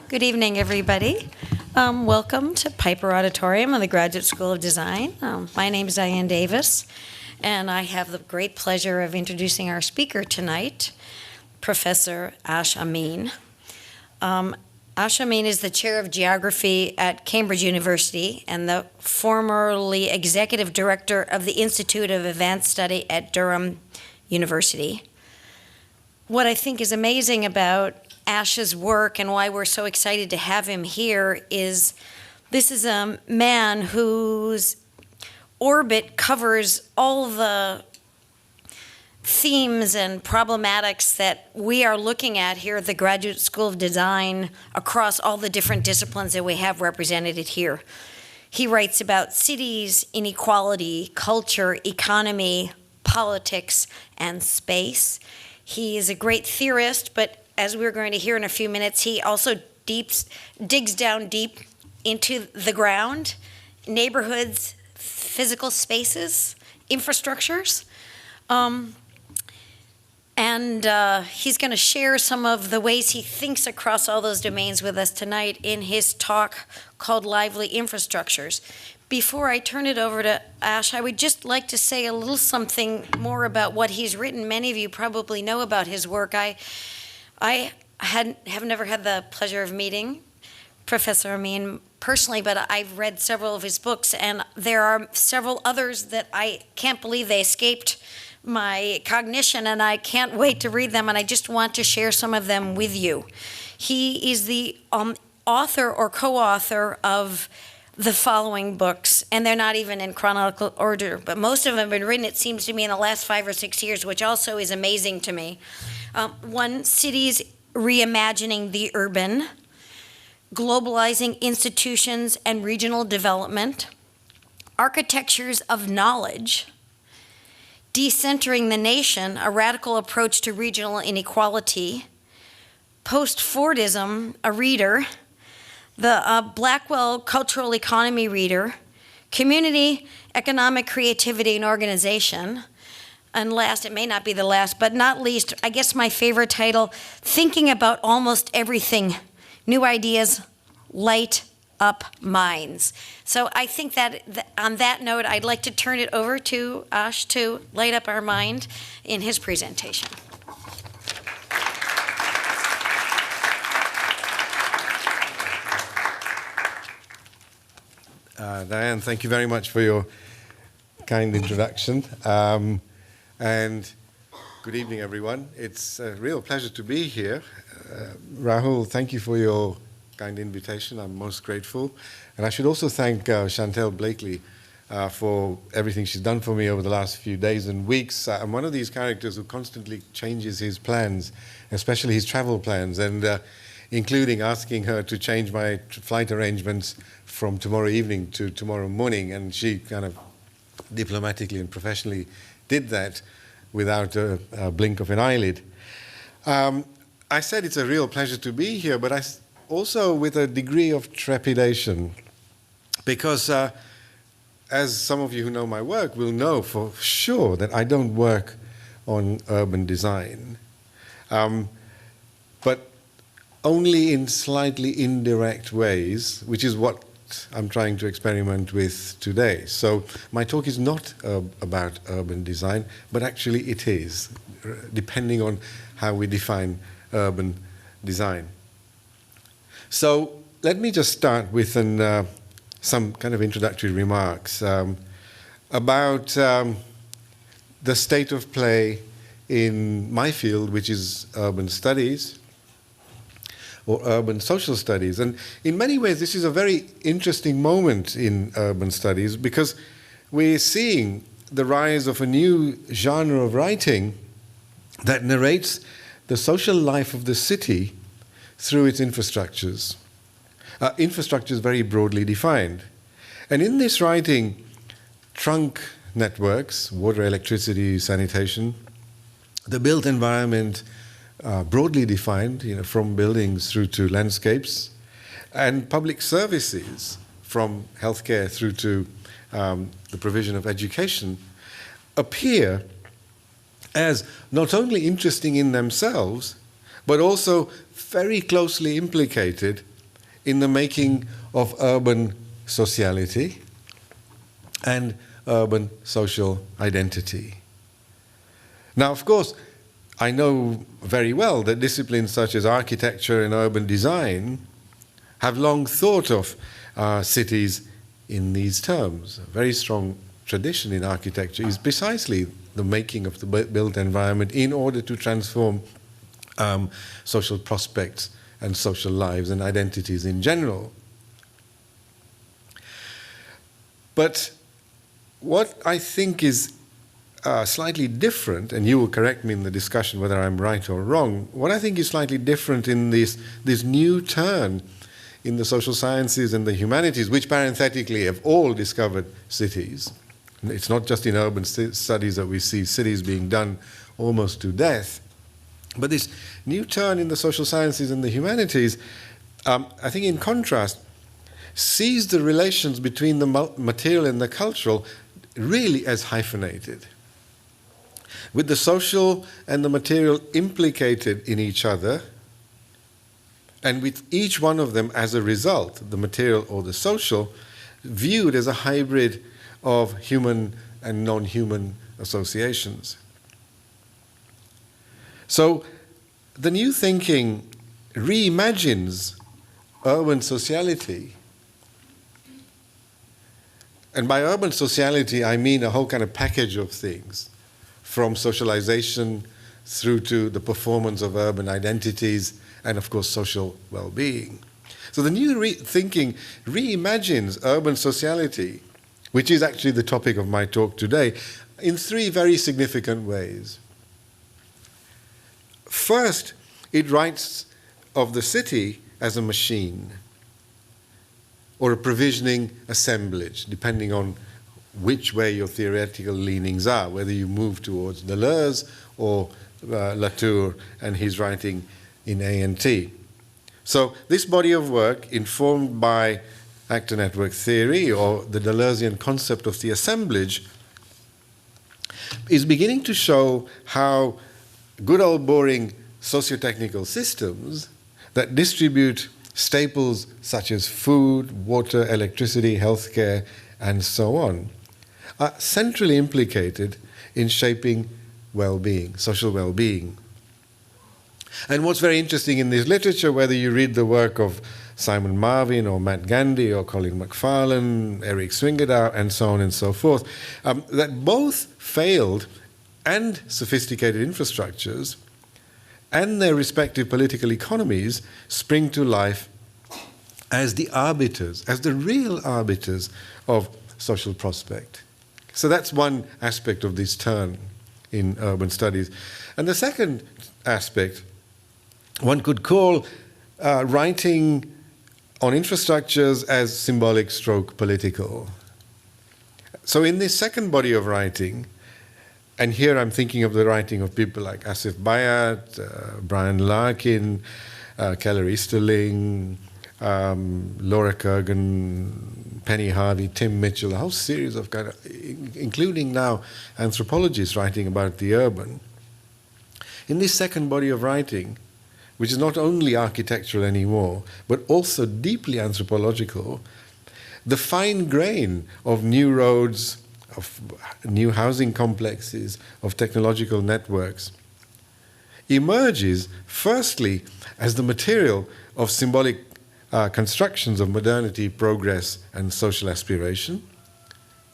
Good evening, everybody. Welcome to Piper Auditorium of the Graduate School of Design. My name is Diane Davis, and I have the great pleasure of introducing our speaker tonight, Professor Amin. Amin is the chair of geography at Cambridge University and the formerly executive director of the Institute of Advanced Study at Durham University. What I think is amazing about Ash's work and why we're so excited to have him here is this is a man whose orbit covers all the themes and problematics that we are looking at here at the Graduate School of Design across all the different disciplines that we have represented here. He writes about cities, inequality, culture, economy, politics, and space. He is a great theorist, but as we're going to hear in a few minutes, he also digs down deep into the ground, neighborhoods, physical spaces, infrastructures. He's going to share some of the ways he thinks across all those domains with us tonight in his talk called Lively Infrastructures. Before I turn it over to Ash, I would just like to say a little something more about what he's written. Many of you probably know about his work. I have never had the pleasure of meeting Professor Amin personally, but I've read several of his books, and there are several others that I can't believe they escaped my cognition, and I can't wait to read them, and I just want to share some of them with you. He is the author or co-author of the following books, and they're not even in chronological order, but most of them have been written, it seems to me, in the last 5 or 6 years, which also is amazing to me. One, Cities Reimagining the Urban, Globalizing Institutions and Regional Development, Architectures of Knowledge, Decentering the Nation, A Radical Approach to Regional Inequality, Post-Fordism, a Reader, the Blackwell Cultural Economy Reader, Community, Economic Creativity and Organization, and last, it may not be the last, but not least, I guess my favorite title, Thinking About Almost Everything, New Ideas, Light Up Minds. So I think that on that note, I'd like to turn it over to Ash to light up our mind in his presentation. Diane, thank you very much for your kind introduction. And good evening, everyone. It's a real pleasure to be here. Rahul, thank you for your kind invitation. I'm most grateful. And I should also thank Chantel Blakely for everything she's done for me over the last few days and weeks. I'm one of these characters who constantly changes his plans, especially his travel plans, and including asking her to change my flight arrangements from tomorrow evening to tomorrow morning. And she kind of diplomatically and professionally did that without a blink of an eyelid. I said it's a real pleasure to be here, but also with a degree of trepidation, because as some of you who know my work will know for sure that I don't work on urban design, but only in slightly indirect ways, which is what I'm trying to experiment with today. So my talk is not about urban design, but actually it is, depending on how we define urban design. So let me just start with some kind of introductory remarks about the state of play in my field, which is urban studies, or urban social studies. And in many ways, this is a very interesting moment in urban studies because we're seeing the rise of a new genre of writing that narrates the social life of the city through its infrastructures. Infrastructures very broadly defined. And in this writing, trunk networks, water, electricity, sanitation, the built environment, broadly defined, from buildings through to landscapes, and public services from healthcare through to the provision of education, appear as not only interesting in themselves, but also very closely implicated in the making of urban sociality and urban social identity. Now, of course, I know very well that disciplines such as architecture and urban design have long thought of cities in these terms. A very strong tradition in architecture is precisely the making of the built environment in order to transform social prospects and social lives and identities in general. But what I think is slightly different, and you will correct me in the discussion whether I'm right or wrong, what I think is slightly different in this new turn in the social sciences and the humanities, which parenthetically have all discovered cities. It's not just in urban studies that we see cities being done almost to death. But this new turn in the social sciences and the humanities, I think in contrast, sees the relations between the material and the cultural really as hyphenated, with the social and the material implicated in each other, and with each one of them as a result, the material or the social, viewed as a hybrid of human and non-human associations. So the new thinking reimagines urban sociality. And by urban sociality, I mean a whole kind of package of things, from socialization through to the performance of urban identities and, of course, social well-being. So the new thinking reimagines urban sociality, which is actually the topic of my talk today, in three very significant ways. First, it writes of the city as a machine or a provisioning assemblage, depending on which way your theoretical leanings are, whether you move towards Deleuze or Latour and his writing in A&T. So this body of work, informed by actor network theory or the Deleuzian concept of the assemblage, is beginning to show how good old boring socio-technical systems that distribute staples such as food, water, electricity, healthcare, and so on, are centrally implicated in shaping well-being, social well-being. And what's very interesting in this literature, whether you read the work of Simon Marvin or Matt Gandhi or Colin McFarlane, Eric Swingerdow, and so on and so forth, that both failed and sophisticated infrastructures and their respective political economies spring to life as the arbiters, as the real arbiters of social prospect. So that's one aspect of this turn in urban studies. And the second aspect, one could call writing on infrastructures as symbolic stroke political. So in this second body of writing, and here I'm thinking of the writing of people like Asif Bayat, Brian Larkin, Keller Easterling, Laura Kurgan, Penny Harvey, Tim Mitchell, a whole series of kind of, including now anthropologists writing about the urban. In this second body of writing, which is not only architectural anymore, but also deeply anthropological, the fine grain of new roads, of new housing complexes, of technological networks, emerges firstly as the material of symbolic constructions of modernity, progress, and social aspiration,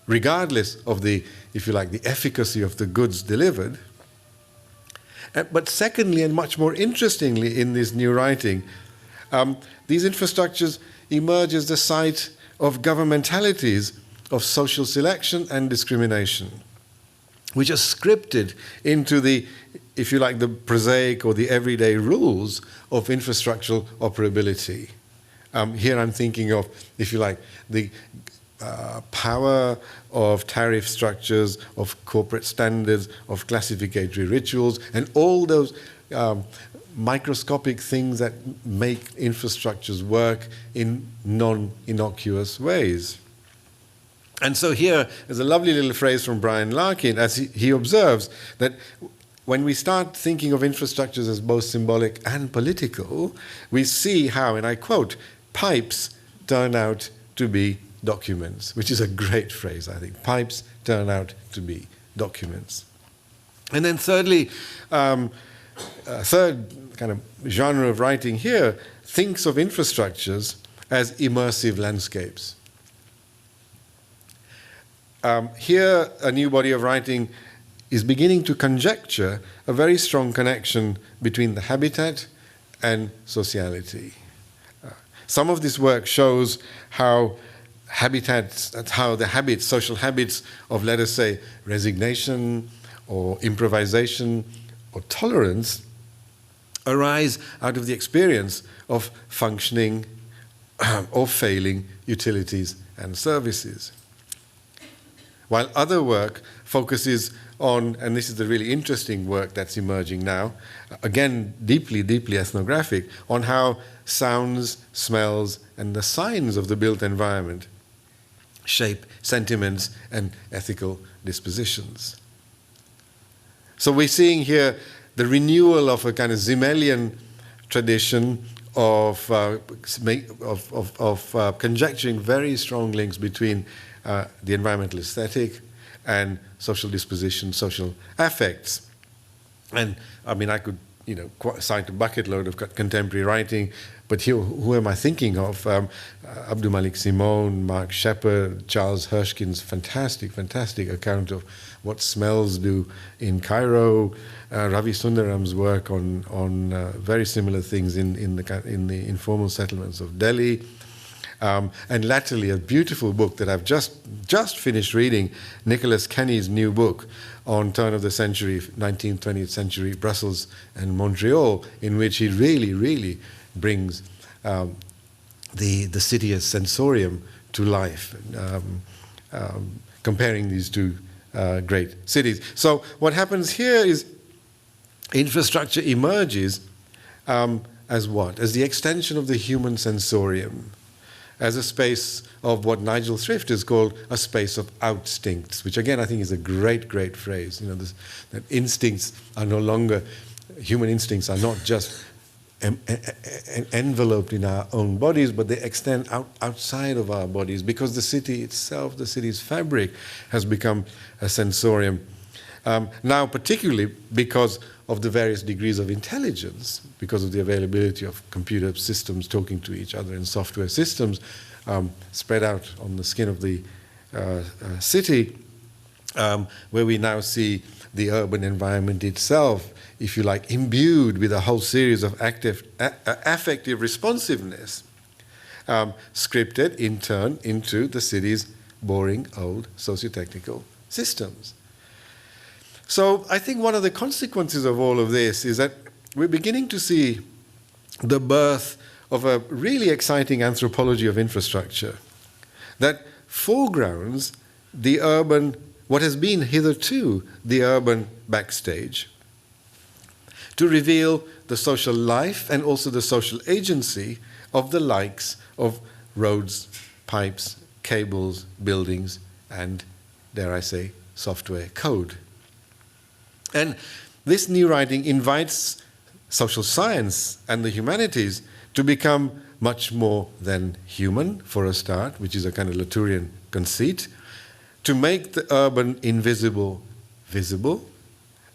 regardless of the, if you like, the efficacy of the goods delivered. But secondly, and much more interestingly in this new writing, these infrastructures emerge as the site of governmentalities of social selection and discrimination, which are scripted into the, if you like, the prosaic or the everyday rules of infrastructural operability. Here I'm thinking of, if you like, the power of tariff structures, of corporate standards, of classificatory rituals, and all those microscopic things that make infrastructures work in non-innocuous ways. And so here is a lovely little phrase from Brian Larkin, as he observes that when we start thinking of infrastructures as both symbolic and political, we see how, and I quote, pipes turn out to be documents, which is a great phrase, I think. Pipes turn out to be documents. And then thirdly, third kind of genre of writing here thinks of infrastructures as immersive landscapes. Here, a new body of writing is beginning to conjecture a very strong connection between the habitat and sociality. Some of this work shows how the habits, social habits of, let us say, resignation or improvisation or tolerance arise out of the experience of functioning or failing utilities and services. While other work focuses on, and this is the really interesting work that's emerging now, again, deeply, deeply ethnographic, on how sounds, smells, and the signs of the built environment shape sentiments and ethical dispositions. So we're seeing here the renewal of a kind of Zimmelian tradition of conjecturing very strong links between the environmental aesthetic and social disposition, social affects. And I mean, I could, cite a bucket load of contemporary writing, but here, who am I thinking of? Abdul Malik Simone, Mark Shepard, Charles Hirschkin's fantastic account of what smells do in Cairo, Ravi Sundaram's work on very similar things in the informal settlements of Delhi. And latterly, a beautiful book that I've just finished reading, Nicholas Kenny's new book on turn of the century, 19th, 20th century Brussels and Montreal, in which he really brings the city as sensorium to life, comparing these two great cities. So what happens here is infrastructure emerges as what? As the extension of the human sensorium, as a space of what Nigel Thrift has called a space of outstincts, which again I think is a great phrase. That instincts are no longer, human instincts are not just enveloped in our own bodies, but they extend outside of our bodies, because the city itself, the city's fabric, has become a sensorium. Now, particularly because of the various degrees of intelligence, because of the availability of computer systems talking to each other and software systems spread out on the skin of the city, where we now see the urban environment itself, if you like, imbued with a whole series of affective responsiveness, scripted in turn into the city's boring old socio-technical systems. So I think one of the consequences of all of this is that we're beginning to see the birth of a really exciting anthropology of infrastructure that foregrounds the urban, what has been hitherto the urban backstage, to reveal the social life and also the social agency of the likes of roads, pipes, cables, buildings, and, dare I say, software code. And this new writing invites social science and the humanities to become much more than human, for a start, which is a kind of Latourian conceit, to make the urban invisible visible,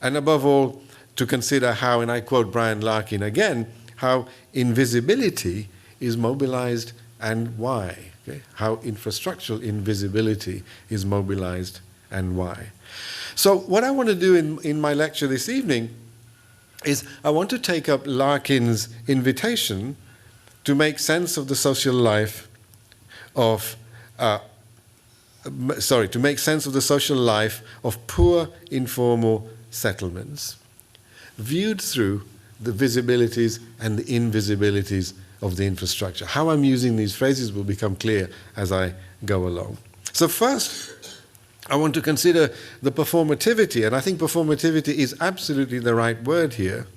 and above all, to consider how, and I quote Brian Larkin again, how invisibility is mobilized and why. Okay? How infrastructural invisibility is mobilized and why. So what I want to do in my lecture this evening is I want to take up Larkin's invitation to make sense of the social life of, to make sense of the social life of poor informal settlements, viewed through the visibilities and the invisibilities of the infrastructure. How I'm using these phrases will become clear as I go along. So first, I want to consider the performativity, and I think performativity is absolutely the right word here,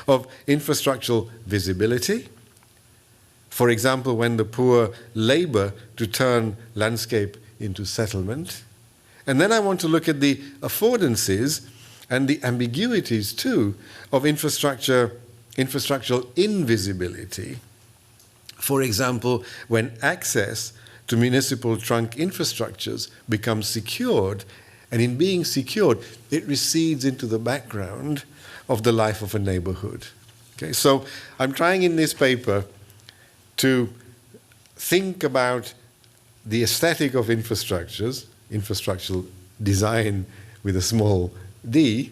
of infrastructural visibility. For example, when the poor labor to turn landscape into settlement. And then I want to look at the affordances and the ambiguities too of infrastructural invisibility. For example, when access to municipal trunk infrastructures becomes secured, and in being secured, it recedes into the background of the life of a neighborhood. Okay, so I'm trying in this paper to think about the aesthetic of infrastructures, infrastructural design with a small d,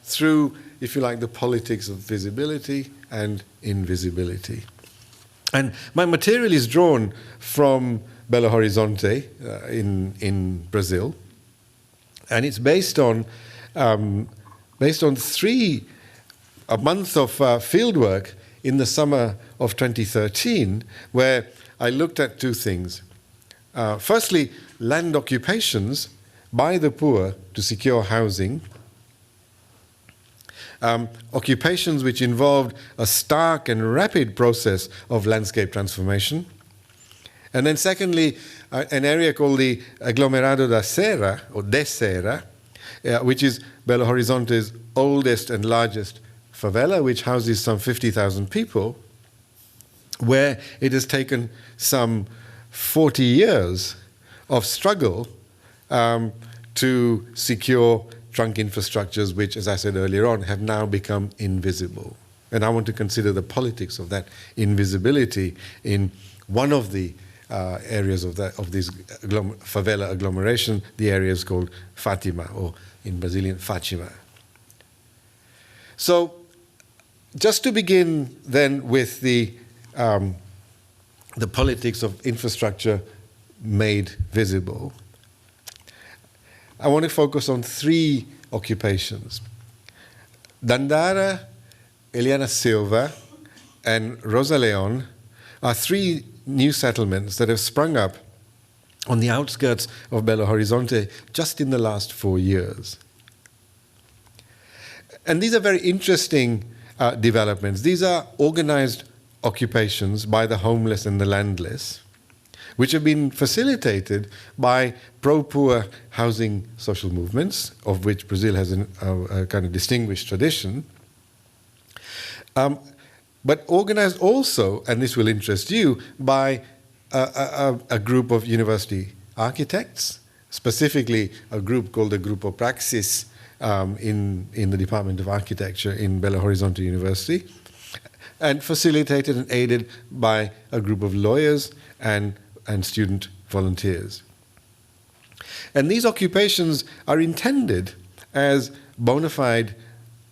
through, if you like, the politics of visibility and invisibility. And my material is drawn from Belo Horizonte in Brazil, and it's based on a month of field work in the summer of 2013, where I looked at two things. Firstly, land occupations by the poor to secure housing, occupations which involved a stark and rapid process of landscape transformation. And then secondly, an area called the Aglomerado da Serra, or de Serra, which is Belo Horizonte's oldest and largest favela, which houses some 50,000 people, where it has taken some 40 years of struggle to secure trunk infrastructures, which, as I said earlier on, have now become invisible. And I want to consider the politics of that invisibility in one of the areas of this favela agglomeration. The area is called Fatima, or in Brazilian, Fatima. So, just to begin then with the politics of infrastructure made visible, I want to focus on three occupations. Dandara, Eliana Silva, and Rosa Leon are three new settlements that have sprung up on the outskirts of Belo Horizonte just in the last 4 years. And these are very interesting developments. These are organized occupations by the homeless and the landless, which have been facilitated by pro-poor housing social movements, of which Brazil has a kind of distinguished tradition, but organized also, and this will interest you, by a group of university architects, specifically a group called the Grupo Praxis in the Department of Architecture in Belo Horizonte University, and facilitated and aided by a group of lawyers and student volunteers. And these occupations are intended as bona fide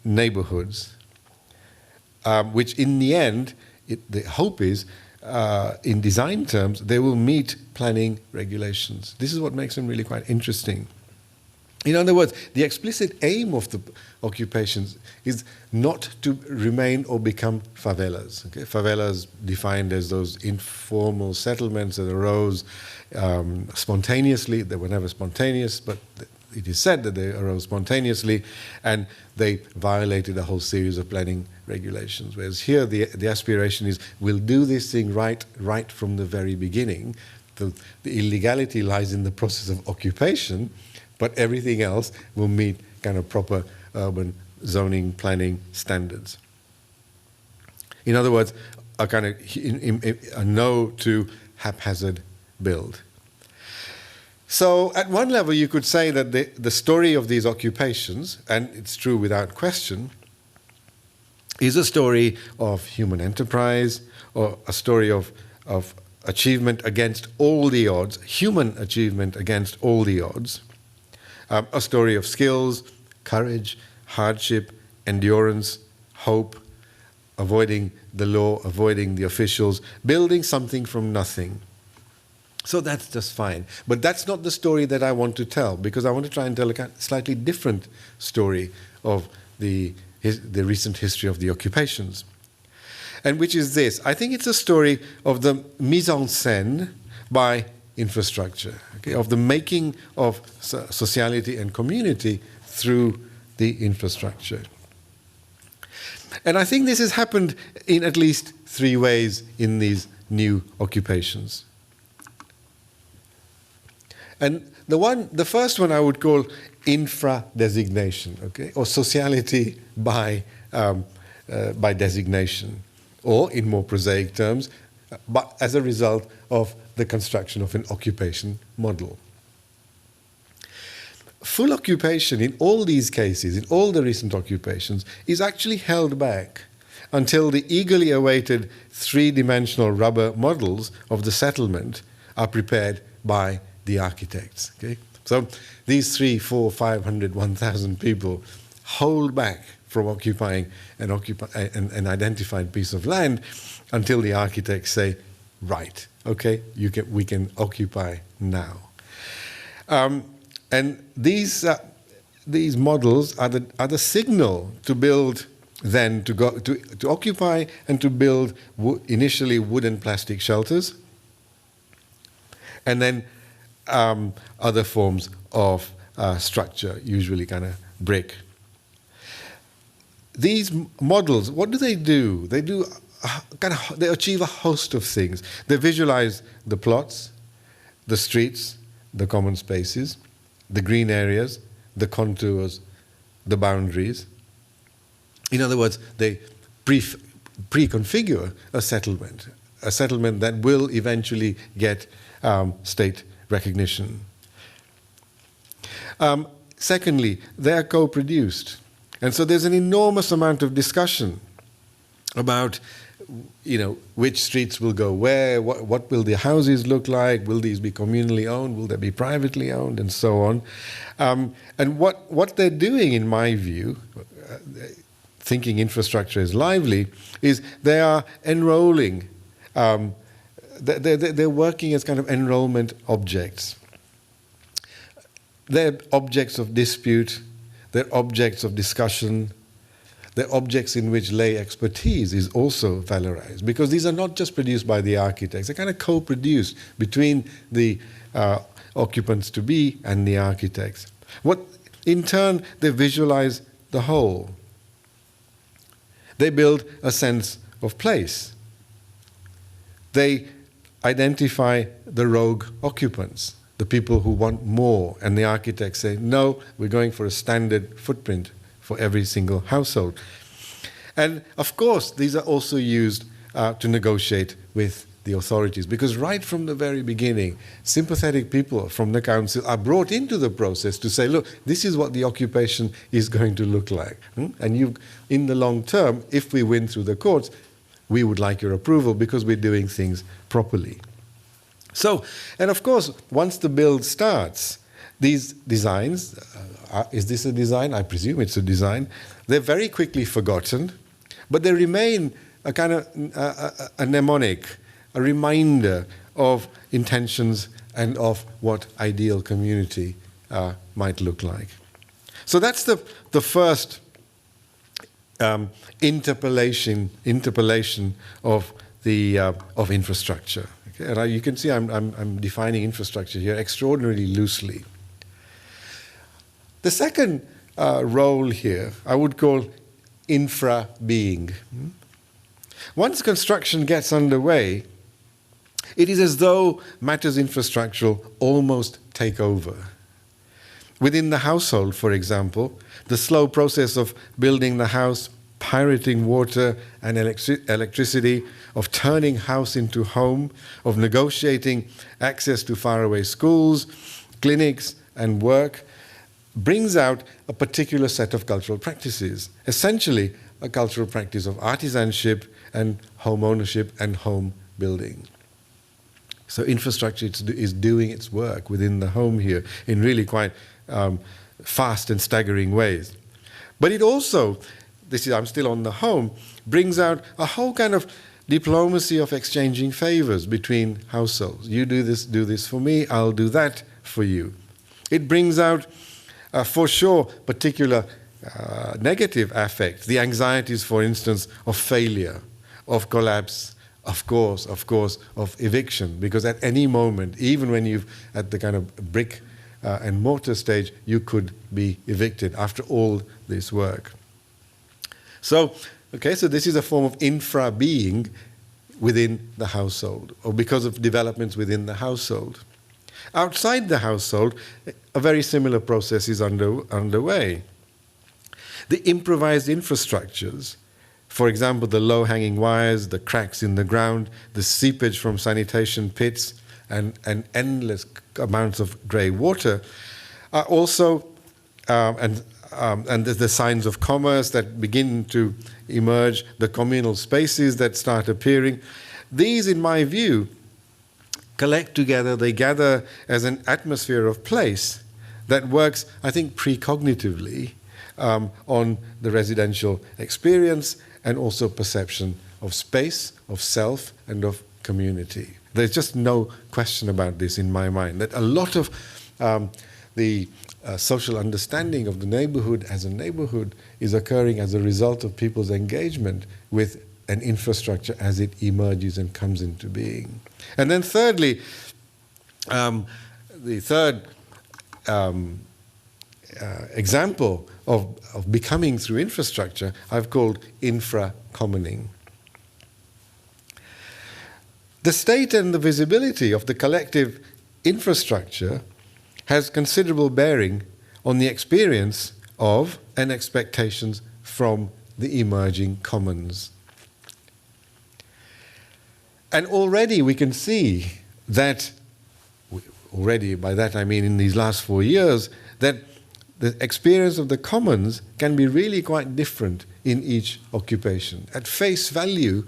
neighborhoods, which in the end, the hope is, in design terms, they will meet planning regulations. This is what makes them really quite interesting. In other words, the explicit aim of the occupations is not to remain or become favelas. Okay? Favelas defined as those informal settlements that arose spontaneously. They were never spontaneous, but it is said that they arose spontaneously, and they violated a whole series of planning regulations. Whereas here, the aspiration is, we'll do this thing right from the very beginning. The illegality lies in the process of occupation, but everything else will meet kind of proper urban zoning planning standards. In other words, a kind of a no to haphazard build. So at one level you could say that the story of these occupations, and it's true without question, is a story of human enterprise, or a story of achievement against all the odds, human achievement against all the odds, a story of skills, courage, hardship, endurance, hope, avoiding the law, avoiding the officials, building something from nothing. So that's just fine. But that's not the story that I want to tell, because I want to try and tell a slightly different story of the recent history of the occupations. And which is this. I think it's a story of the mise en scène by infrastructure, okay, of the making of sociality and community through the infrastructure. And I think this has happened in at least three ways in these new occupations. And the first one I would call infra-designation, okay, or sociality by designation, or in more prosaic terms, but as a result of the construction of an occupation model. Full occupation in all these cases, in all the recent occupations, is actually held back until the eagerly awaited three-dimensional rubber models of the settlement are prepared by the architects. Okay? So these 300, 400, 500, 1,000 people hold back from occupying an identified piece of land until the architects say, right, okay, we can occupy now. And these models are the signal to build, then to occupy and to build initially wood and plastic shelters, and then other forms of structure, usually kind of brick. These models, what do? They do they achieve a host of things. They visualize the plots, the streets, the common spaces, the green areas, the contours, the boundaries. In other words, they pre-configure a settlement that will eventually get state recognition. Secondly, they are co-produced. And so there's an enormous amount of discussion about, which streets will go where, what will the houses look like, will these be communally owned, will they be privately owned, and so on. And what they're doing, in my view, thinking infrastructure is lively, is they are enrolling, they're working as kind of enrollment objects. They're objects of dispute, they're objects of discussion, they're objects in which lay expertise is also valorized, because these are not just produced by the architects, they're kind of co-produced between the occupants-to-be and the architects. In turn, they visualize the whole. They build a sense of place. They identify the rogue occupants, the people who want more, and the architects say, no, we're going for a standard footprint for every single household. And of course, these are also used to negotiate with the authorities, because right from the very beginning, sympathetic people from the council are brought into the process to say, look, this is what the occupation is going to look like. And in the long term, if we win through the courts, we would like your approval because we're doing things properly. So, and of course, once the build starts, these designs, is this a design? I presume it's a design. They're very quickly forgotten, but they remain a kind of a mnemonic, a reminder of intentions and of what ideal community might look like. So that's the first interpolation of infrastructure. Okay? And you can see I'm defining infrastructure here extraordinarily loosely. The second role here I would call infra-being. Once construction gets underway, it is as though matters infrastructural almost take over. Within the household, for example, the slow process of building the house, pirating water and electricity, of turning house into home, of negotiating access to faraway schools, clinics, and work, brings out a particular set of cultural practices, essentially a cultural practice of artisanship and home ownership and home building. So infrastructure is doing its work within the home here in really quite fast and staggering ways. But it also, I'm still on the home, brings out a whole kind of diplomacy of exchanging favors between households. You do this for me, I'll do that for you. It brings out, for sure, particular negative affects, the anxieties, for instance, of failure, of collapse, of course, of eviction, because at any moment, even when you've at the kind of brick and mortar stage, you could be evicted after all this work. So this is a form of infra-being within the household, or because of developments within the household. Outside the household, a very similar process is underway. The improvised infrastructures For example, the low-hanging wires, the cracks in the ground, the seepage from sanitation pits, and endless amounts of grey water are also, and the signs of commerce that begin to emerge, the communal spaces that start appearing. These, in my view, collect together, they gather as an atmosphere of place that works, I think, precognitively on the residential experience and also perception of space, of self, and of community. There's just no question about this in my mind, that a lot of the social understanding of the neighborhood as a neighborhood is occurring as a result of people's engagement with an infrastructure as it emerges and comes into being. And then thirdly, the third example of becoming through infrastructure, I've called infra-commoning. The state and the visibility of the collective infrastructure has considerable bearing on the experience of and expectations from the emerging commons. And already we can see that, already by that I mean in these last 4 years, that the experience of the commons can be really quite different in each occupation. At face value,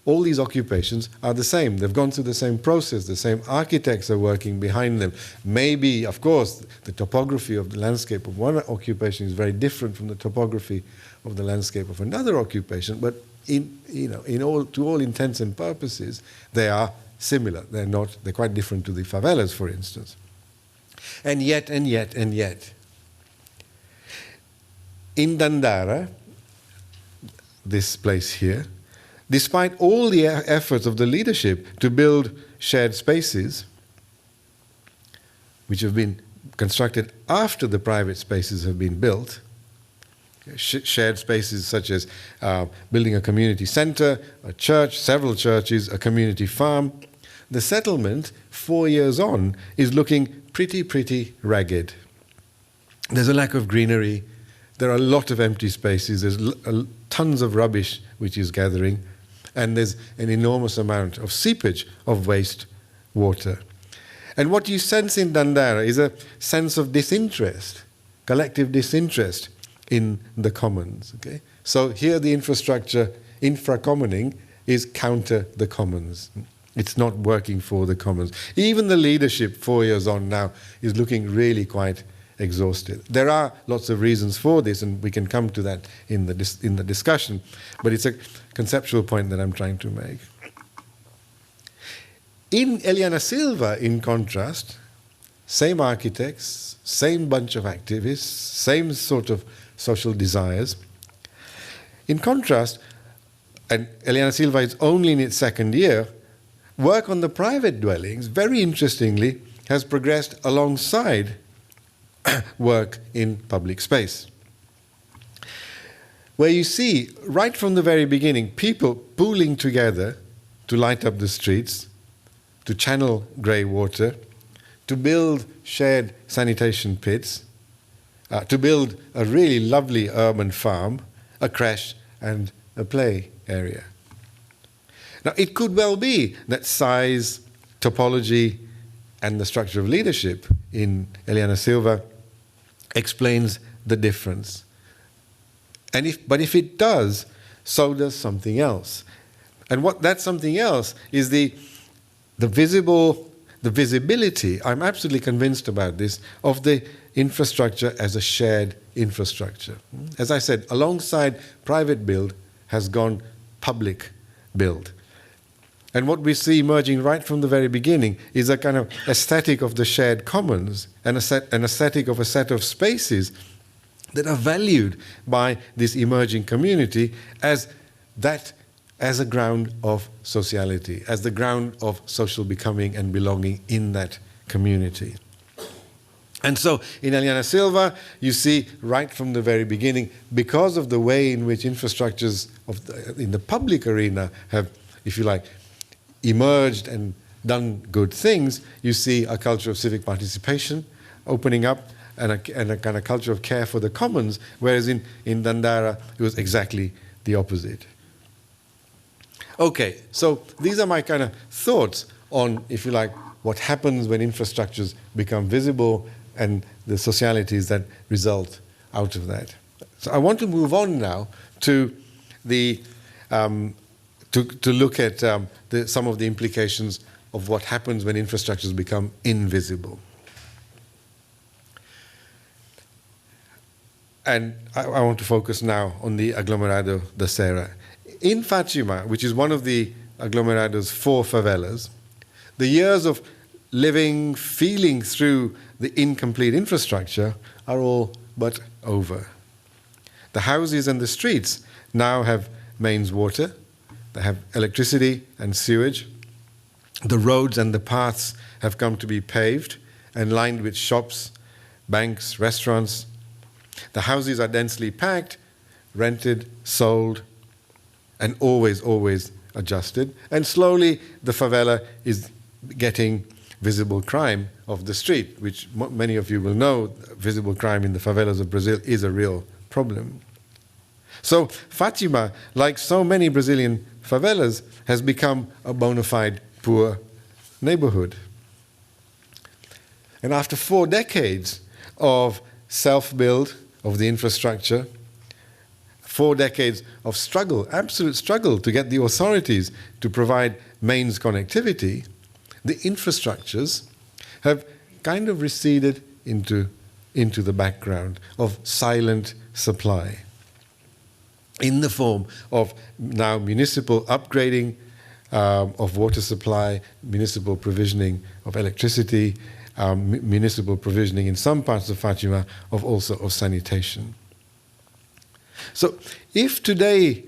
all these occupations are the same. They've gone through the same process. The same architects are working behind them. Maybe, of course, the topography of the landscape of one occupation is very different from the topography of the landscape of another occupation, but to all intents and purposes, they are similar. They're quite different to the favelas, for instance. And yet, in Dandara, this place here, despite all the efforts of the leadership to build shared spaces, which have been constructed after the private spaces have been built, shared spaces such as building a community center, a church, several churches, a community farm, the settlement 4 years on is looking pretty ragged. There's a lack of greenery. There are a lot of empty spaces. There's tons of rubbish which is gathering. And there's an enormous amount of seepage of waste water. And what you sense in Dandara is a sense of disinterest, collective disinterest in the commons. Okay? So here the infrastructure, infra-commoning, is counter the commons. It's not working for the commons. Even the leadership 4 years on now is looking really quite exhausted. There are lots of reasons for this, and we can come to that in the discussion, but it's a conceptual point that I'm trying to make. In Eliana Silva, in contrast, same architects, same bunch of activists, same sort of social desires. In contrast, and Eliana Silva is only in its second year, work on the private dwellings, very interestingly, has progressed alongside work in public space. Where you see, right from the very beginning, people pooling together to light up the streets, to channel grey water, to build shared sanitation pits, to build a really lovely urban farm, a creche and a play area. Now, it could well be that size, topology, and the structure of leadership in Eliana Silva explains the difference. But if it does, so does something else. And what that something else is the visibility, I'm absolutely convinced about this, of the infrastructure as a shared infrastructure. As I said, alongside private build has gone public build. And what we see emerging right from the very beginning is a kind of aesthetic of the shared commons, an aesthetic of a set of spaces that are valued by this emerging community as a ground of sociality, as the ground of social becoming and belonging in that community. And so in Eliana Silva, you see right from the very beginning, because of the way in which infrastructures in the public arena have, if you like, emerged and done good things, you see a culture of civic participation opening up and a kind of culture of care for the commons, whereas in Dandara it was exactly the opposite. Okay, so these are my kind of thoughts on, if you like, what happens when infrastructures become visible and the socialities that result out of that. So I want to move on now to the to look at some of the implications of what happens when infrastructures become invisible. And I want to focus now on the Aglomerado da Serra. In Fatima, which is one of the agglomerado's 4 favelas, the years of living, feeling through the incomplete infrastructure are all but over. The houses and the streets now have mains water, they have electricity and sewage. The roads and the paths have come to be paved and lined with shops, banks, restaurants. The houses are densely packed, rented, sold, and always adjusted. And slowly the favela is getting visible crime of the street, which many of you will know, visible crime in the favelas of Brazil is a real problem. So Fatima, like so many Brazilian favelas, has become a bona fide poor neighborhood. And after 4 decades of self-build of the infrastructure, 4 decades of struggle, absolute struggle to get the authorities to provide mains connectivity, the infrastructures have kind of receded into the background of silent supply in the form of now municipal upgrading of water supply, municipal provisioning of electricity, municipal provisioning in some parts of Fatima of also of sanitation. So if today's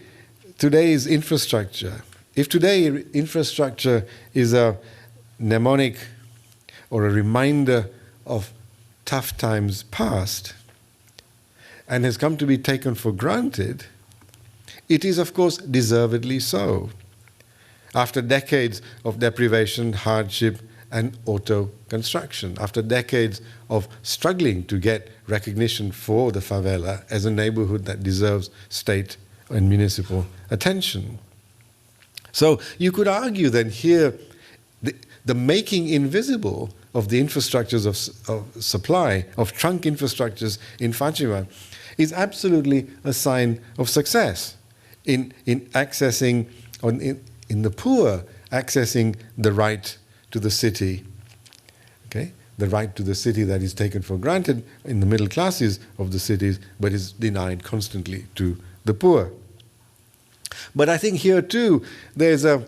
infrastructure is a mnemonic or a reminder of tough times past and has come to be taken for granted, it is of course deservedly so. After decades of deprivation, hardship, and auto-construction, after decades of struggling to get recognition for the favela as a neighborhood that deserves state and municipal attention. So you could argue then here the making invisible of the infrastructures of supply, of trunk infrastructures in Fatima, is absolutely a sign of success in accessing, in the poor, accessing the right to the city, okay? The right to the city that is taken for granted in the middle classes of the cities, but is denied constantly to the poor. But I think here too, there's a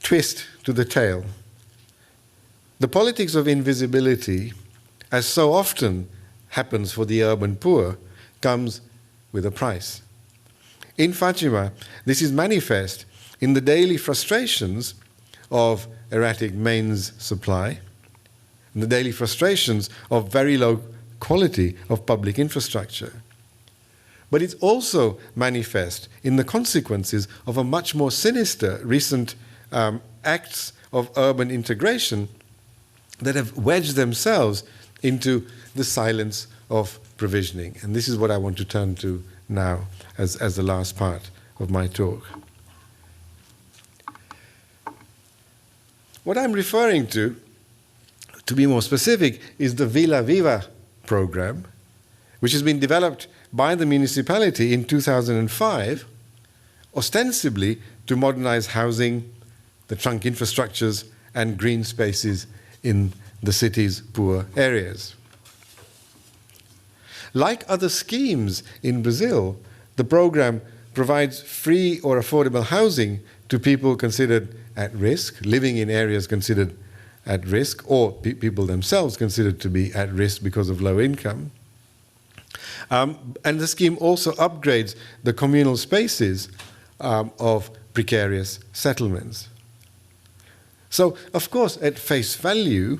twist to the tale. The politics of invisibility, as so often happens for the urban poor, comes with a price. In Fatima, this is manifest in the daily frustrations of erratic mains supply, and the daily frustrations of very low quality of public infrastructure. But it's also manifest in the consequences of a much more sinister recent acts of urban integration that have wedged themselves into the silence of provisioning. And this is what I want to turn to now as the last part of my talk. What I'm referring to be more specific, is the Viva program, which has been developed by the municipality in 2005, ostensibly to modernize housing, the trunk infrastructures, and green spaces in the city's poor areas. Like other schemes in Brazil, the program provides free or affordable housing to people considered at risk, living in areas considered at risk, or people themselves considered to be at risk because of low income. And the scheme also upgrades the communal spaces of precarious settlements. So, of course, at face value,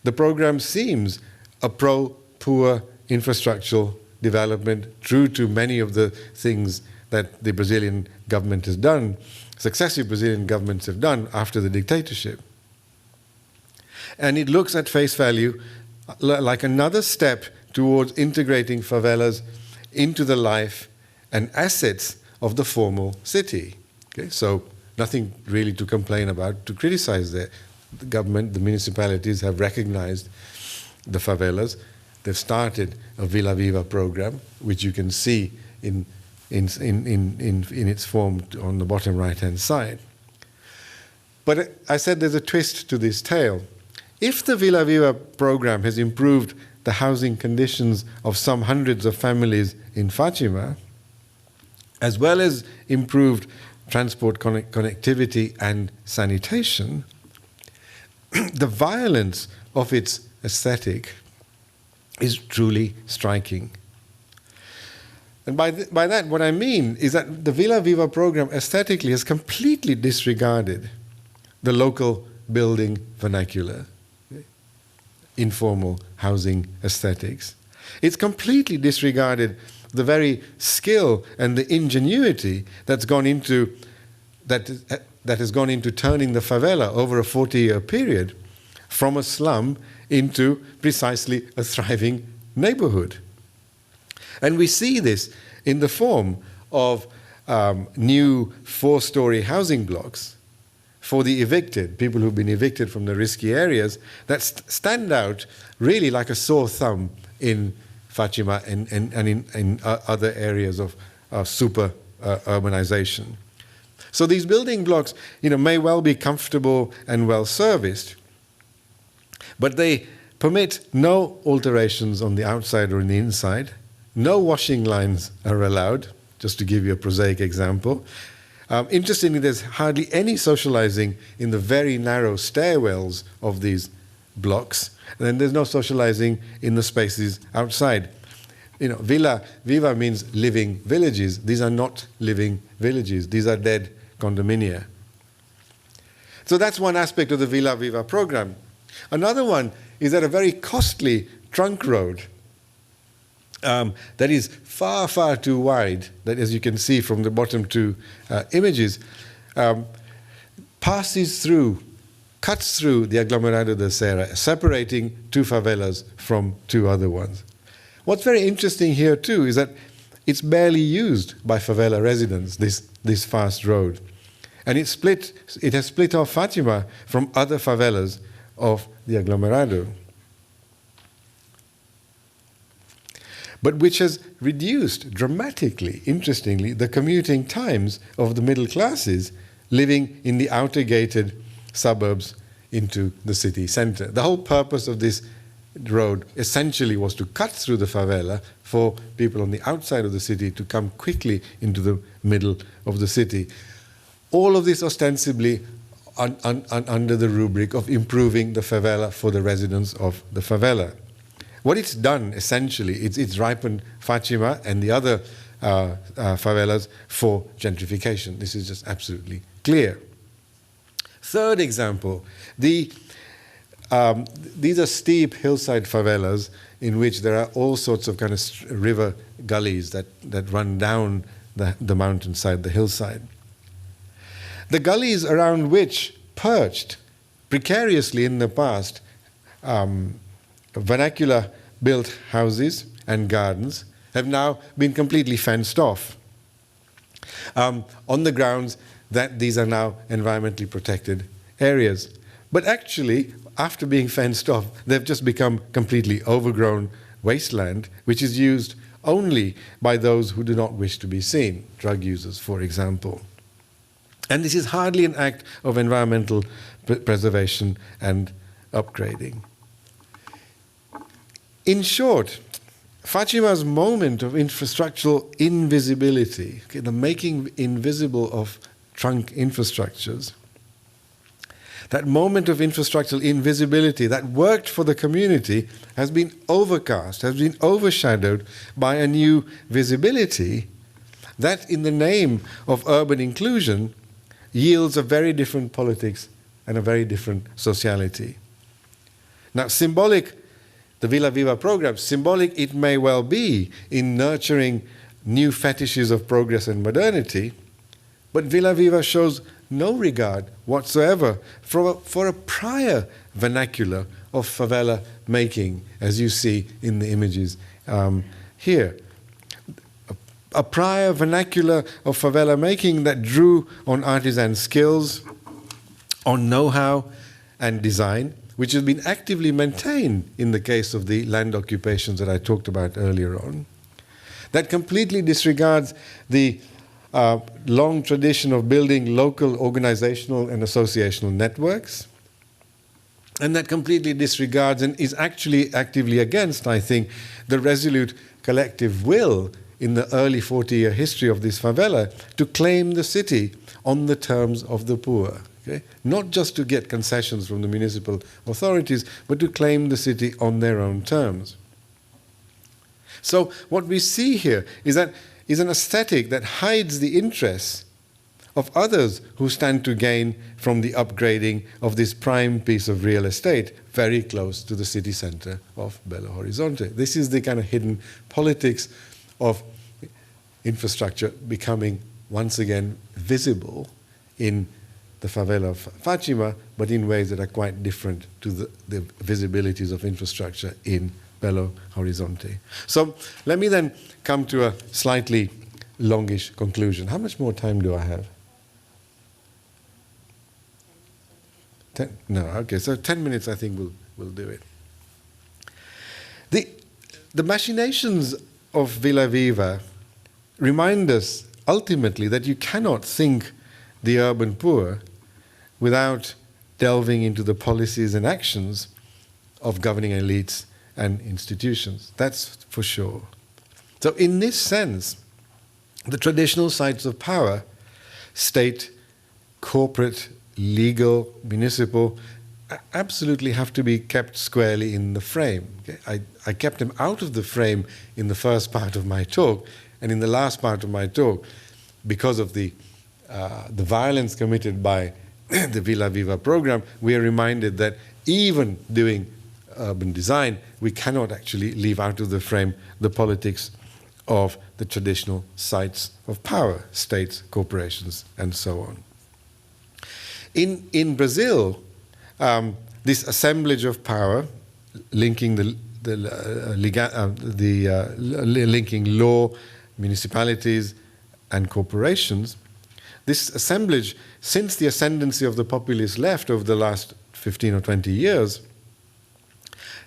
the program seems a pro-poor infrastructural development, true to many of the things that the Brazilian government has done, successive Brazilian governments have done after the dictatorship. And it looks at face value like another step towards integrating favelas into the life and assets of the formal city. Okay? So nothing really to complain about, to criticize the government. The municipalities have recognized the favelas. They've started a Villa Viva program, which you can see in its form on the bottom right-hand side. But I said there's a twist to this tale. If the Villa Viva program has improved the housing conditions of some hundreds of families in Fatima, as well as improved transport connectivity and sanitation, the violence of its aesthetic is truly striking. And by that, what I mean is that the Villa Viva program aesthetically has completely disregarded the local building vernacular, informal housing aesthetics. It's completely disregarded the very skill and the ingenuity that has gone into turning the favela over a 40-year period from a slum into precisely a thriving neighborhood. And we see this in the form of new 4-story housing blocks for the evicted, people who've been evicted from the risky areas, that stand out really like a sore thumb in Fatima and in other areas of super urbanization. So these building blocks, may well be comfortable and well serviced, but they permit no alterations on the outside or in the inside. No washing lines are allowed, just to give you a prosaic example. Interestingly, there's hardly any socializing in the very narrow stairwells of these blocks, and then there's no socializing in the spaces outside. Villa Viva means living villages. These are not living villages. These are dead condominia. So that's one aspect of the Villa Viva program. Another one is that a very costly trunk road that is far, far too wide, that, as you can see from the bottom two images, cuts through the Aglomerado de Serra, separating two favelas from two other ones. What's very interesting here too is that it's barely used by favela residents, this fast road. And it has split off Fatima from other favelas of the Aglomerado, but which has reduced dramatically, interestingly, the commuting times of the middle classes living in the outer gated suburbs into the city center. The whole purpose of this road essentially was to cut through the favela for people on the outside of the city to come quickly into the middle of the city. All of this ostensibly under the rubric of improving the favela for the residents of the favela. What it's done, essentially, it's ripened Fatima and the other favelas for gentrification. This is just absolutely clear. Third example, these are steep hillside favelas in which there are all sorts of kind of river gullies that run down the mountainside, the hillside. The gullies around which perched precariously in the past vernacular-built houses and gardens have now been completely fenced off on the grounds that these are now environmentally protected areas. But actually, after being fenced off, they've just become completely overgrown wasteland, which is used only by those who do not wish to be seen, drug users, for example. And this is hardly an act of environmental preservation and upgrading. In short, Fatima's moment of infrastructural invisibility, the making invisible of trunk infrastructures, that moment of infrastructural invisibility that worked for the community has been overcast, has been overshadowed by a new visibility that, in the name of urban inclusion, yields a very different politics and a very different sociality. Now, symbolic, the Villa Viva program, symbolic it may well be in nurturing new fetishes of progress and modernity, but Villa Viva shows no regard whatsoever for a prior vernacular of favela making, as you see in the images here. a prior vernacular of favela making that drew on artisan skills, on know-how and design, which has been actively maintained in the case of the land occupations that I talked about earlier on, that completely disregards the long tradition of building local organizational and associational networks, and that completely disregards and is actually actively against, I think, the resolute collective will in the early 40-year history of this favela to claim the city on the terms of the poor. Okay? Not just to get concessions from the municipal authorities, but to claim the city on their own terms. So what we see here is an aesthetic that hides the interests of others who stand to gain from the upgrading of this prime piece of real estate very close to the city center of Belo Horizonte. This is the kind of hidden politics of infrastructure becoming once again visible in the favela of Fatima, but in ways that are quite different to the visibilities of infrastructure in Belo Horizonte. So let me then come to a slightly longish conclusion. How much more time do I have? 10? No, okay, so 10 minutes I think we'll do it. The machinations of Villa Viva remind us ultimately that you cannot think the urban poor without delving into the policies and actions of governing elites and institutions. That's for sure. So in this sense, the traditional sites of power, state, corporate, legal, municipal, absolutely have to be kept squarely in the frame. Okay? I kept them out of the frame in the first part of my talk, and in the last part of my talk, because of the violence committed by the Villa Viva program, we are reminded that even doing urban design, we cannot actually leave out of the frame the politics of the traditional sites of power, states, corporations, and so on. In Brazil, this assemblage of power, linking linking law, municipalities, and corporations, this assemblage, since the ascendancy of the populist left over the last 15 or 20 years,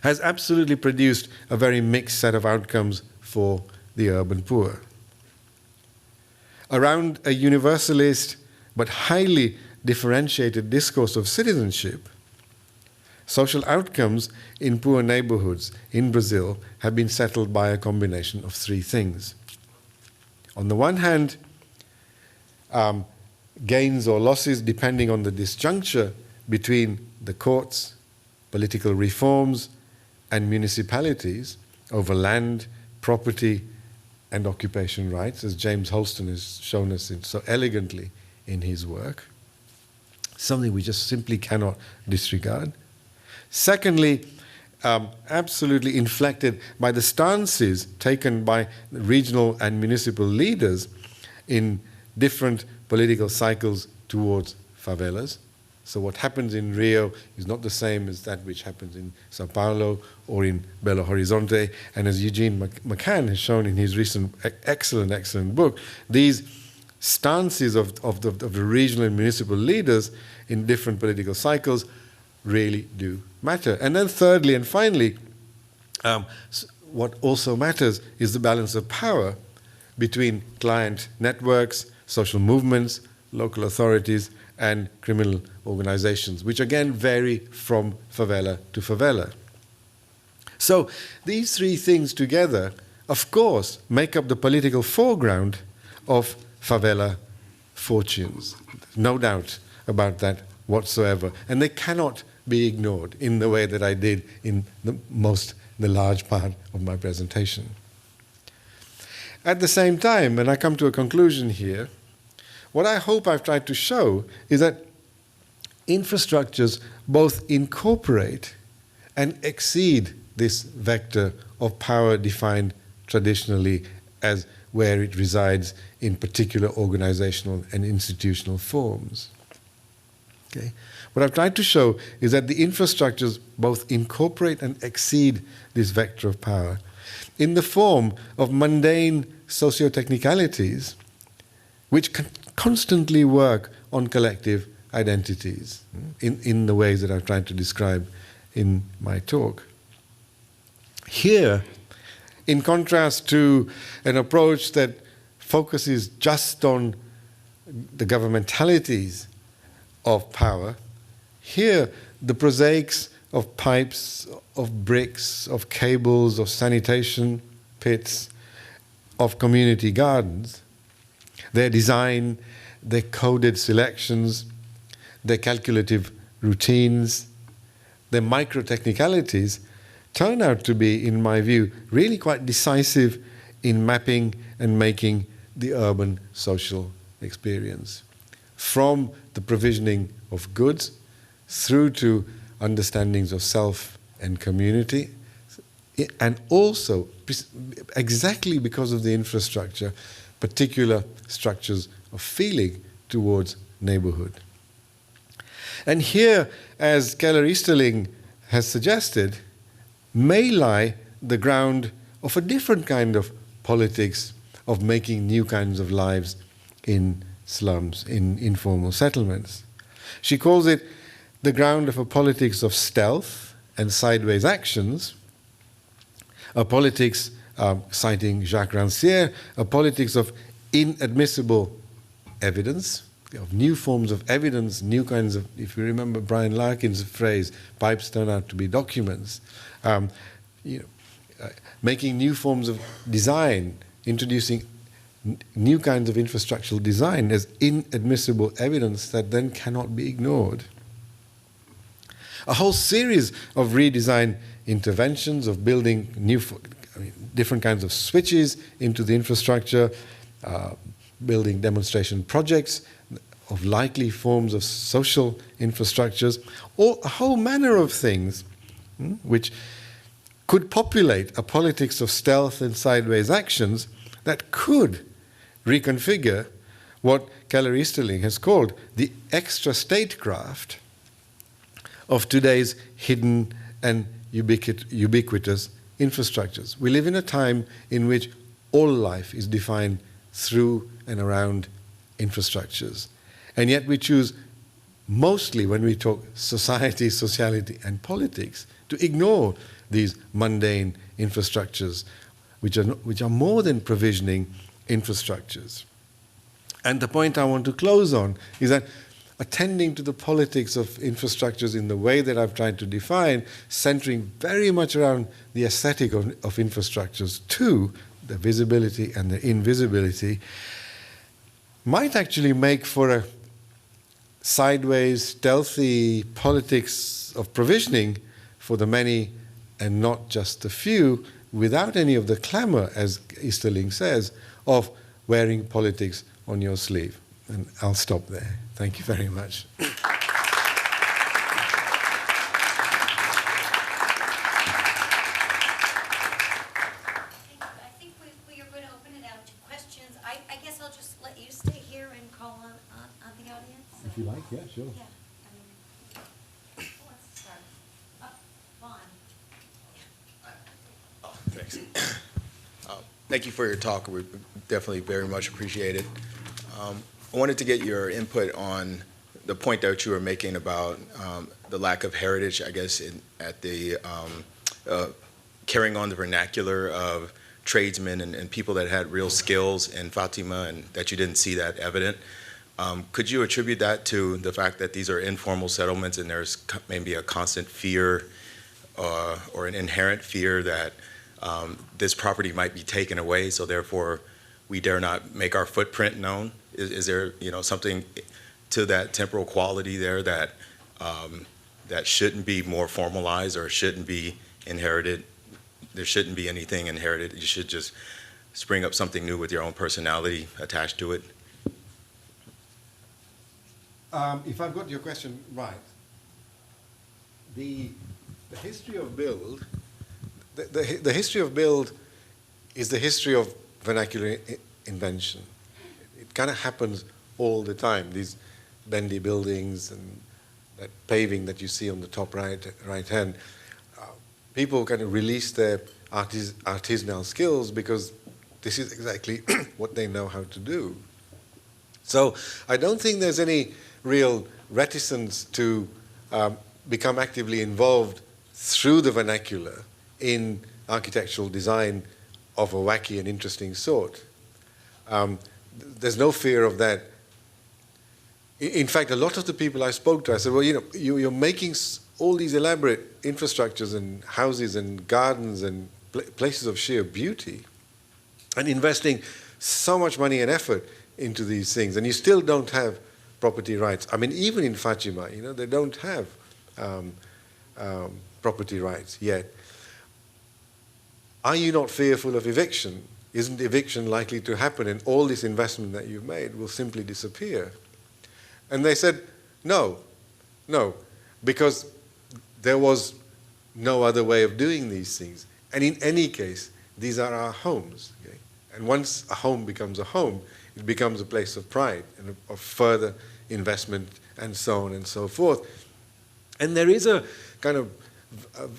has absolutely produced a very mixed set of outcomes for the urban poor. Around a universalist but highly differentiated discourse of citizenship, social outcomes in poor neighborhoods in Brazil have been settled by a combination of three things. On the one hand, gains or losses depending on the disjuncture between the courts, political reforms, and municipalities over land, property, and occupation rights, as James Holston has shown us so elegantly in his work. Something we just simply cannot disregard. Secondly, absolutely inflected by the stances taken by regional and municipal leaders in different political cycles towards favelas. So what happens in Rio is not the same as that which happens in Sao Paulo or in Belo Horizonte. And as Eugene McCann has shown in his recent excellent book, these stances of the regional and municipal leaders in different political cycles really do matter. And then thirdly and finally, what also matters is the balance of power between client networks, social movements, local authorities, and criminal organizations, which again vary from favela to favela. So these three things together, of course, make up the political foreground of favela fortunes. No doubt about that whatsoever. And they cannot be ignored in the way that I did in the large part of my presentation. At the same time, and I come to a conclusion here, what I hope I've tried to show is that infrastructures both incorporate and exceed this vector of power defined traditionally as where it resides in particular organizational and institutional forms. Okay? What I've tried to show is that the infrastructures both incorporate and exceed this vector of power in the form of mundane socio-technicalities which constantly work on collective identities in the ways that I've tried to describe in my talk. Here, in contrast to an approach that focuses just on the governmentalities of power, here the prosaics of pipes, of bricks, of cables, of sanitation pits, of community gardens, their design, their coded selections, their calculative routines, their micro-technicalities turn out to be, in my view, really quite decisive in mapping and making the urban social experience. From the provisioning of goods through to understandings of self and community, and also, exactly because of the infrastructure, particular structures of feeling towards neighborhood. And here, as Keller Easterling has suggested, may lie the ground of a different kind of politics of making new kinds of lives in slums, in informal settlements. She calls it the ground of a politics of stealth and sideways actions, a politics, citing Jacques Rancière, a politics of inadmissible evidence, of new forms of evidence, new kinds of, if you remember Brian Larkin's phrase, pipes turn out to be documents, making new forms of design, introducing new kinds of infrastructural design as inadmissible evidence that then cannot be ignored. A whole series of redesign interventions, of building different kinds of switches into the infrastructure, building demonstration projects of likely forms of social infrastructures, or a whole manner of things which could populate a politics of stealth and sideways actions that could reconfigure what Keller Easterling has called the extra statecraft of today's hidden and ubiquitous infrastructures. We live in a time in which all life is defined through and around infrastructures. And yet we choose mostly, when we talk society, sociality, and politics, to ignore these mundane infrastructures, which are more than provisioning infrastructures. And the point I want to close on is that attending to the politics of infrastructures in the way that I've tried to define, centering very much around the aesthetic of infrastructures too, the visibility and the invisibility, might actually make for a sideways, stealthy politics of provisioning for the many and not just the few, without any of the clamor, as Easterling says, of wearing politics on your sleeve. And I'll stop there. Thank you very much. If you like, yeah, sure. Yeah. Who wants to start? Vaughn. Thanks. Thank you for your talk. We definitely very much appreciate it. I wanted to get your input on the point that you were making about the lack of heritage, I guess, at the carrying on the vernacular of tradesmen and people that had real skills in Fatima, and that you didn't see that evident. Could you attribute that to the fact that these are informal settlements and there's maybe a constant fear or an inherent fear that this property might be taken away, so therefore we dare not make our footprint known? Is there something to that temporal quality there that that shouldn't be more formalized or shouldn't be inherited? There shouldn't be anything inherited. You should just spring up something new with your own personality attached to it. If I've got your question right, the history of build, the history of build is the history of vernacular invention. It kind of happens all the time. These bendy buildings and that paving that you see on the top right hand, people kind of release their artisanal skills because this is exactly what they know how to do. So I don't think there's any real reticence to become actively involved through the vernacular in architectural design of a wacky and interesting sort. There's no fear of that. In fact, a lot of the people I spoke to, I said, well, you're making all these elaborate infrastructures and houses and gardens and places of sheer beauty and investing so much money and effort into these things, and you still don't have property rights. I mean, even in Fatima, they don't have property rights yet. Are you not fearful of eviction? Isn't eviction likely to happen, and all this investment that you've made will simply disappear? And they said, no, because there was no other way of doing these things. And in any case, these are our homes. Okay? And once a home becomes a home, it becomes a place of pride and of further investment and so on and so forth. And there is a kind of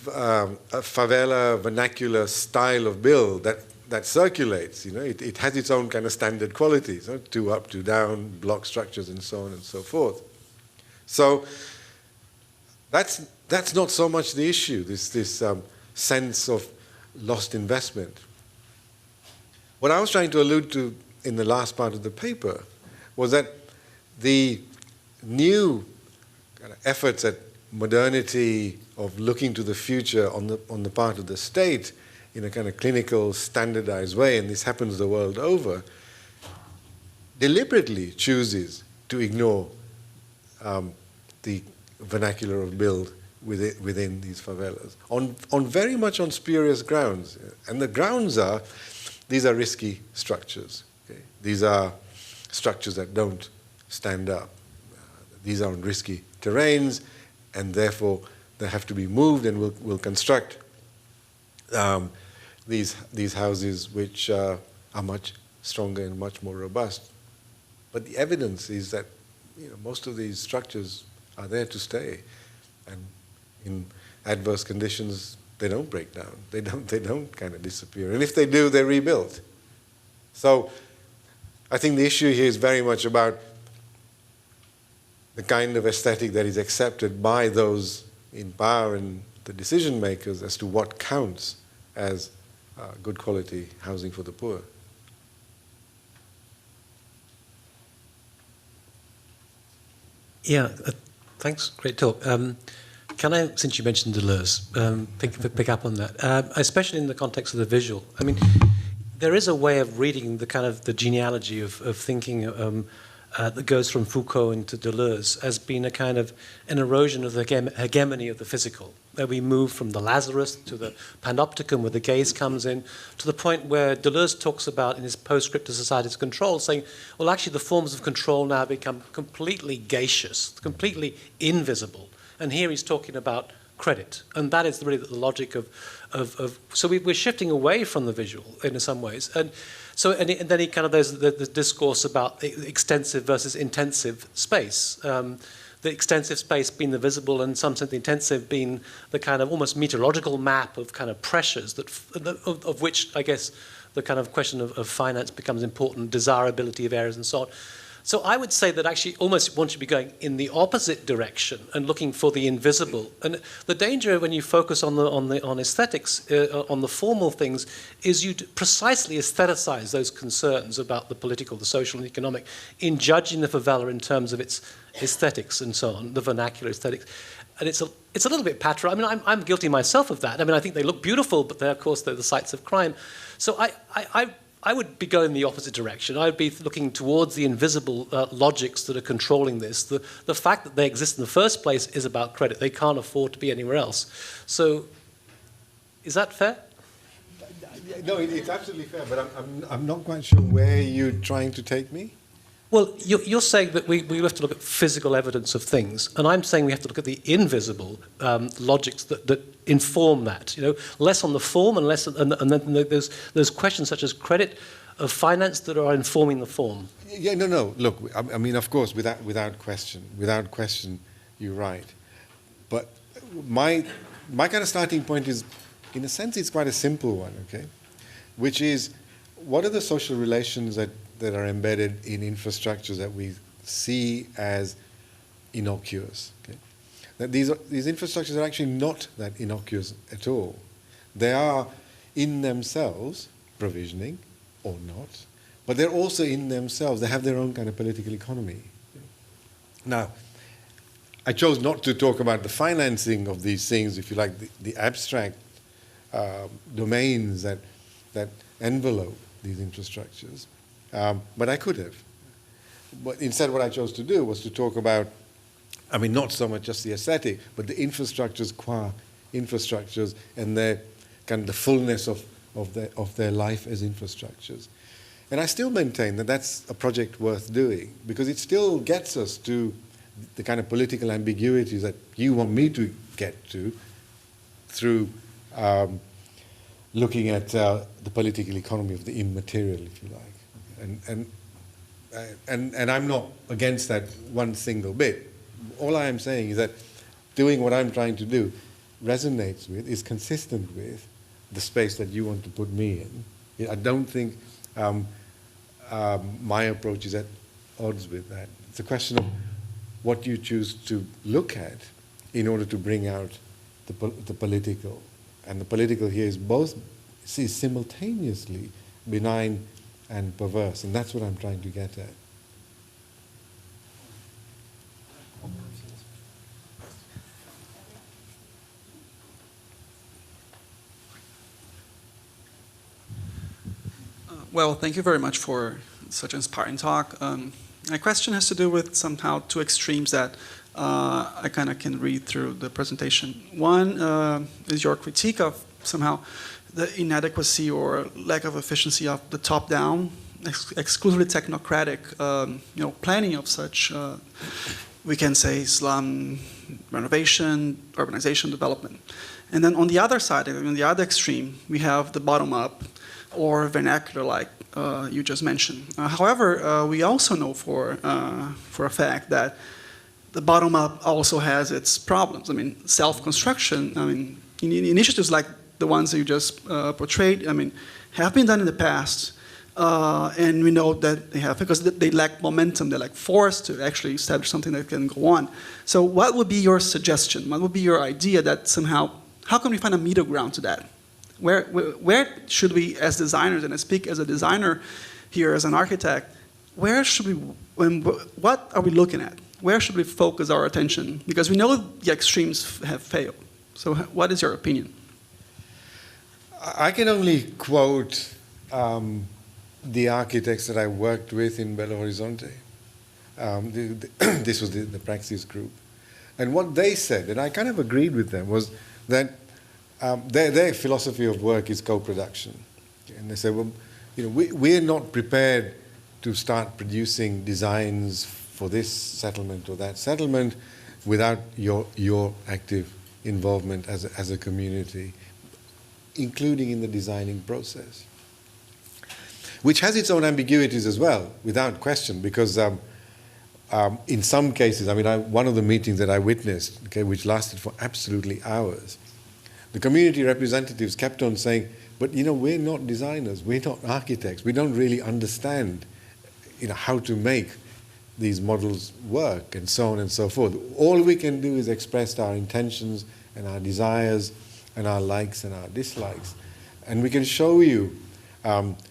a favela vernacular style of build that circulates. It has its own kind of standard qualities, two up, two down, block structures, and so on and so forth. So that's not so much the issue. This sense of lost investment. What I was trying to allude to in the last part of the paper was that the new kind of efforts at modernity of looking to the future on the part of the state in a kind of clinical, standardized way, and this happens the world over, deliberately chooses to ignore the vernacular of build within these favelas, very much on spurious grounds. And the grounds are, these are risky structures. Okay? These are structures that don't stand up. These are on risky terrains, and therefore they have to be moved, and we'll construct these houses which are much stronger and much more robust. But the evidence is that most of these structures are there to stay, and in adverse conditions they don't break down. They don't kind of disappear, and if they do, they're rebuilt. So I think the issue here is very much about the kind of aesthetic that is accepted by those in power and the decision makers as to what counts as good quality housing for the poor. Yeah, thanks. Great talk. Can I, since you mentioned Deleuze, pick up on that, especially in the context of the visual? I mean, there is a way of reading the kind of the genealogy of thinking that goes from Foucault into Deleuze as being a kind of an erosion of the hegemony of the physical, where we move from the Lazarus to the panopticon, where the gaze comes in, to the point where Deleuze talks about in his postscript to society's control, saying, well, actually the forms of control now become completely gaseous, completely invisible. And here he's talking about credit, and that is really the logic of so we're shifting away from the visual in some ways, and then he kind of there's the discourse about extensive versus intensive space. The extensive space being the visible, and some sense the intensive being the kind of almost meteorological map of kind of pressures of which I guess the kind of question of finance becomes important, desirability of areas and so on. So I would say that actually almost one should be going in the opposite direction and looking for the invisible. And the danger when you focus on aesthetics, on the formal things, is you precisely aestheticize those concerns about the political, the social, and economic in judging the favela in terms of its aesthetics and so on, the vernacular aesthetics. And it's a little bit patronizing. I mean, I'm guilty myself of that. I mean, I think they look beautiful, but of course they're the sites of crime. So I would be going the opposite direction. I would be looking towards the invisible logics that are controlling this. The fact that they exist in the first place is about credit. They can't afford to be anywhere else. So, is that fair? No, it's absolutely fair, but I'm not quite sure where you're trying to take me. Well, you're saying that we have to look at physical evidence of things, and I'm saying we have to look at the invisible logics that inform that. Less on the form, and less, and then there's questions such as credit of finance that are informing the form. Yeah, no. Look, I mean, of course, without question, you're right. But my kind of starting point is, in a sense, it's quite a simple one, okay? Which is, what are the social relations that are embedded in infrastructures that we see as innocuous? Okay? That these infrastructures are actually not that innocuous at all. They are in themselves provisioning or not, but they're also in themselves, they have their own kind of political economy. Now, I chose not to talk about the financing of these things, if you like, the abstract domains that envelope these infrastructures, but I could have. But instead what I chose to do was to talk about, I mean, not so much just the aesthetic, but the infrastructures qua infrastructures and their kind of the fullness of their life as infrastructures. And I still maintain that that's a project worth doing, because it still gets us to the kind of political ambiguities that you want me to get to through looking at the political economy of the immaterial, if you like. And I'm not against that one single bit. All I am saying is that doing what I'm trying to do resonates with, is consistent with the space that you want to put me in. I don't think my approach is at odds with that. It's a question of what you choose to look at in order to bring out the political. And the political here is both simultaneously benign and perverse, and that's what I'm trying to get at. Well, thank you very much for such an inspiring talk. My question has to do with somehow two extremes that I kind of can read through the presentation. One is your critique of somehow the inadequacy or lack of efficiency of the top-down, exclusively technocratic, planning of such, we can say, slum renovation, urbanization, development. And then on the other side, on the other extreme, we have the bottom-up or vernacular, like you just mentioned. However, we also know for a fact that the bottom-up also has its problems. I mean, self-construction, I mean, initiatives like the ones that you just portrayed, I mean, have been done in the past, and we know that they have, because they lack momentum, they lack force to actually establish something that can go on. So what would be your suggestion? What would be your idea that somehow, how can we find a middle ground to that? Where should we, as designers, and I speak as a designer here, as an architect, where should we, what are we looking at? Where should we focus our attention? Because we know the extremes have failed. So what is your opinion? I can only quote the architects that I worked with in Belo Horizonte. This was the Praxis group. And what they said, and I kind of agreed with them, was that their philosophy of work is co-production. And they said, well, we're not prepared to start producing designs for this settlement or that settlement without your active involvement as a community, including in the designing process, which has its own ambiguities as well, without question, because in some cases, I mean, one of the meetings that I witnessed, okay, which lasted for absolutely hours, the community representatives kept on saying, but we're not designers, we're not architects, we don't really understand how to make these models work, and so on and so forth. All we can do is express our intentions and our desires and our likes and our dislikes. And we can show you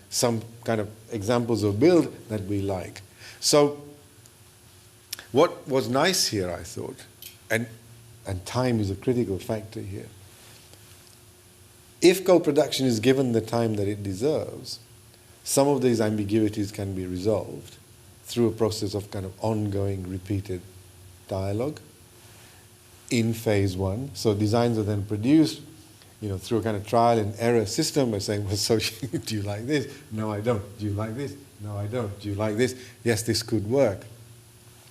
some kind of examples of build that we like. So what was nice here, I thought, and time is a critical factor here, if co-production is given the time that it deserves, some of these ambiguities can be resolved through a process of kind of ongoing, repeated dialogue in phase one. So designs are then produced, through a kind of trial and error system by saying, well, so do you like this? No, I don't. Do you like this? No, I don't. Do you like this? Yes, this could work.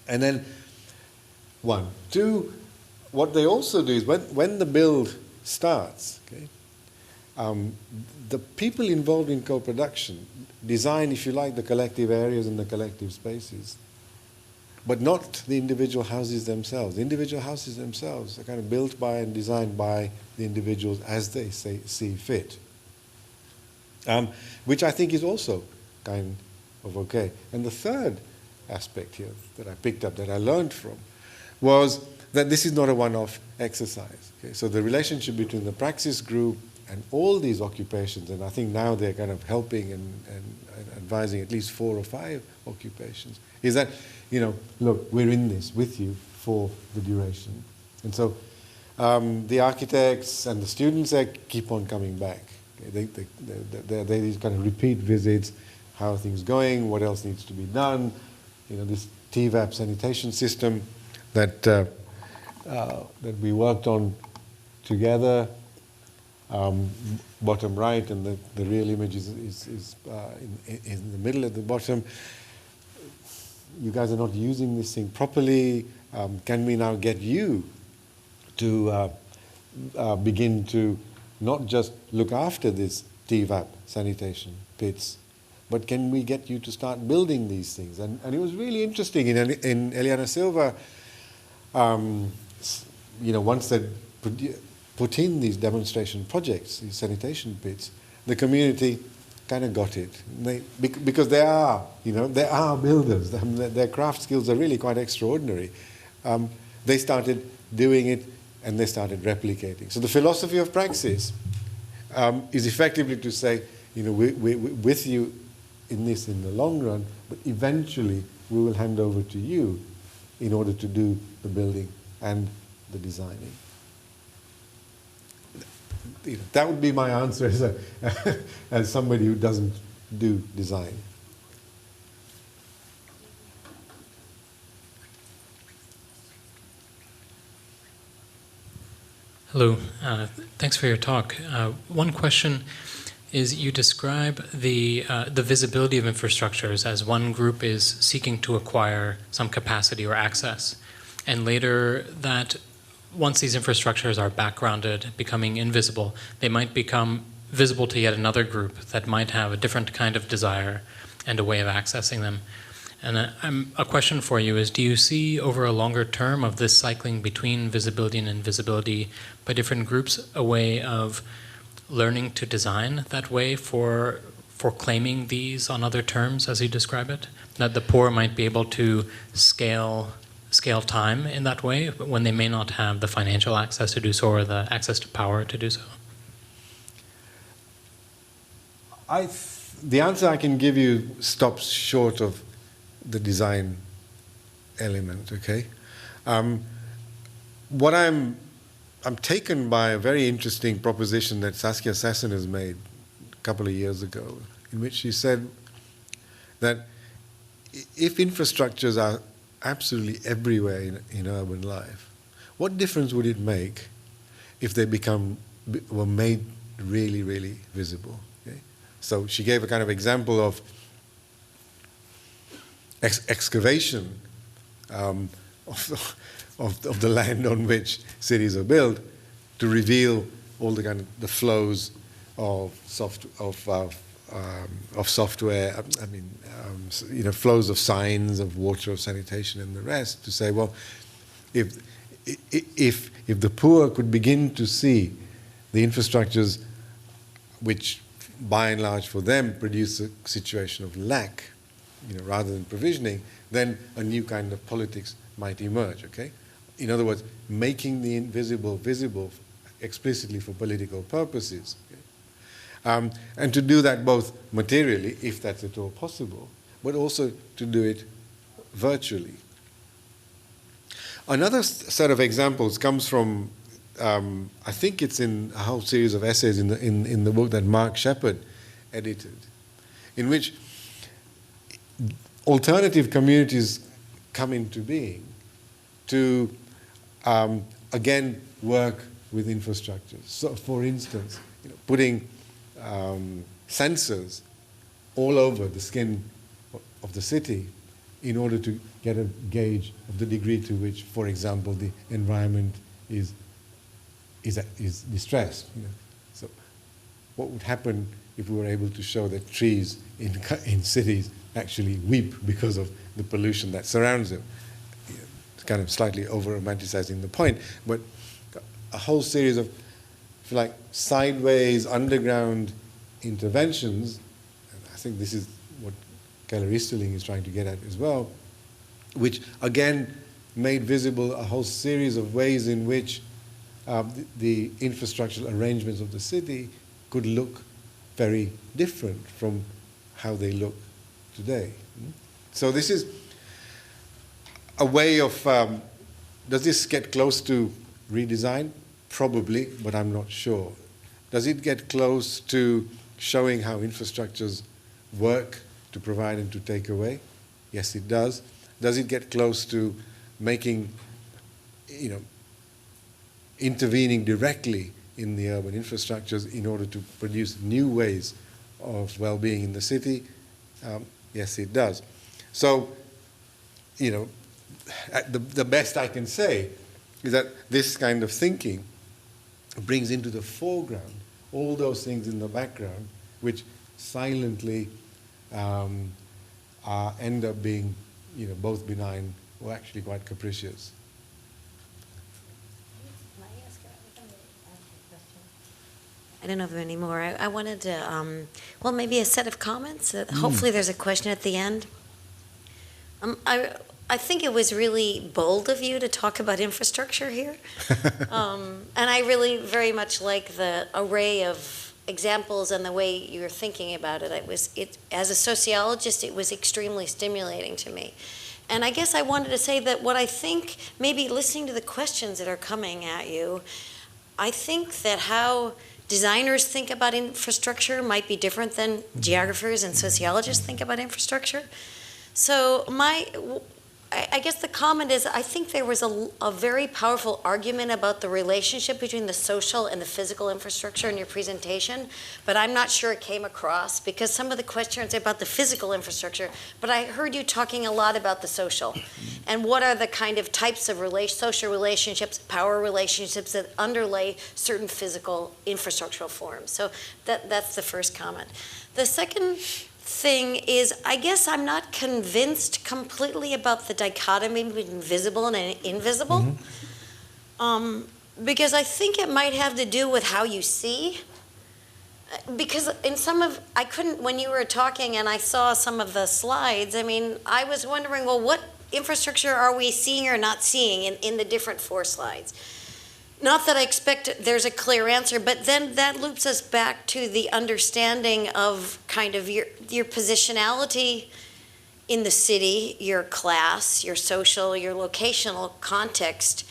And then, one. Two, what they also do is when the build starts, okay, the people involved in co-production design, if you like, the collective areas and the collective spaces, but not the individual houses themselves. The individual houses themselves are kind of built by and designed by the individuals as they see fit. which I think is also kind of okay. And the third aspect here that I picked up, that I learned from, was that this is not a one-off exercise. Okay? So the relationship between the praxis group and all these occupations, and I think now they're kind of helping and advising at least 4 or 5 occupations, is that, look, we're in this with you for the duration. And so the architects and the students, they keep on coming back. Okay? They these kind of repeat visits. How are things going? What else needs to be done? This TVAP sanitation system that we worked on together. Bottom right, and the real image is in the middle at the bottom. You guys are not using this thing properly. Can we now get you to begin to not just look after this TVAP sanitation pits, but can we get you to start building these things? And it was really interesting in Eliana Silva, once they put in these demonstration projects, these sanitation pits, the community kind of got it. Because they are builders. Their craft skills are really quite extraordinary. They started doing it and they started replicating. So the philosophy of praxis is effectively to say, we're with you in this in the long run, but eventually we will hand over to you in order to do the building and the designing. That would be my answer as somebody who doesn't do design. Hello, thanks for your talk. One question is, you describe the visibility of infrastructures as one group is seeking to acquire some capacity or access, and later that once these infrastructures are backgrounded, becoming invisible, they might become visible to yet another group that might have a different kind of desire and a way of accessing them. And a question for you is, do you see over a longer term of this cycling between visibility and invisibility by different groups a way of learning to design that way for claiming these on other terms, as you describe it? That the poor might be able to scale time in that way when they may not have the financial access to do so or the access to power to do so? The answer I can give you stops short of the design element, okay? What I'm taken by a very interesting proposition that Saskia Sassen has made a couple of years ago, in which she said that if infrastructures are absolutely everywhere in urban life, what difference would it make if they were made really, really visible? Okay? So she gave a kind of example of excavation of the land on which cities are built to reveal all the kind of the flows of software. Flows of signs, of water, of sanitation, and the rest. To say, well, if the poor could begin to see the infrastructures, which by and large for them produce a situation of lack, rather than provisioning, then a new kind of politics might emerge, okay? In other words, making the invisible visible explicitly for political purposes. Okay? And to do that both materially, if that's at all possible, but also to do it virtually. Another set of examples comes from, I think it's in a whole series of essays in the book that Mark Shepard edited, in which alternative communities come into being to, again, work with infrastructures. So, for instance, putting sensors all over the skin of the city in order to get a gauge of the degree to which, for example, the environment is distressed. So, what would happen if we were able to show that trees in cities actually weep because of the pollution that surrounds them? It's kind of slightly over-romanticizing the point, but a whole series of, if you like, sideways, underground interventions, and I think this is what Keller Easterling is trying to get at as well, which again made visible a whole series of ways in which the infrastructural arrangements of the city could look very different from how they look today. So this is a way of, does this get close to redesign? Probably, but I'm not sure. Does it get close to showing how infrastructures work to provide and to take away? Yes, it does. Does it get close to making, intervening directly in the urban infrastructures in order to produce new ways of well-being in the city? Yes, it does. So, the best I can say is that this kind of thinking brings into the foreground all those things in the background which silently end up being, both benign or actually quite capricious. I don't know if there are any more. I wanted to, maybe a set of comments. Hopefully there's a question at the end. I think it was really bold of you to talk about infrastructure here. And I really very much like the array of examples and the way you were thinking about it. As a sociologist, it was extremely stimulating to me. And I guess I wanted to say that what I think, maybe listening to the questions that are coming at you, I think that how designers think about infrastructure might be different than geographers and sociologists think about infrastructure. So I guess the comment is, I think there was a very powerful argument about the relationship between the social and the physical infrastructure in your presentation, but I'm not sure it came across because some of the questions are about the physical infrastructure, but I heard you talking a lot about the social and what are the kind of types of social relationships, power relationships that underlay certain physical infrastructural forms. So that's the first comment. The second thing is, I guess I'm not convinced completely about the dichotomy between visible and invisible, because I think it might have to do with how you see. Because when you were talking and I saw some of the slides, I was wondering, well, what infrastructure are we seeing or not seeing in the different 4 slides? Not that I expect there's a clear answer, but then that loops us back to the understanding of kind of your positionality in the city, your class, your social, your locational context,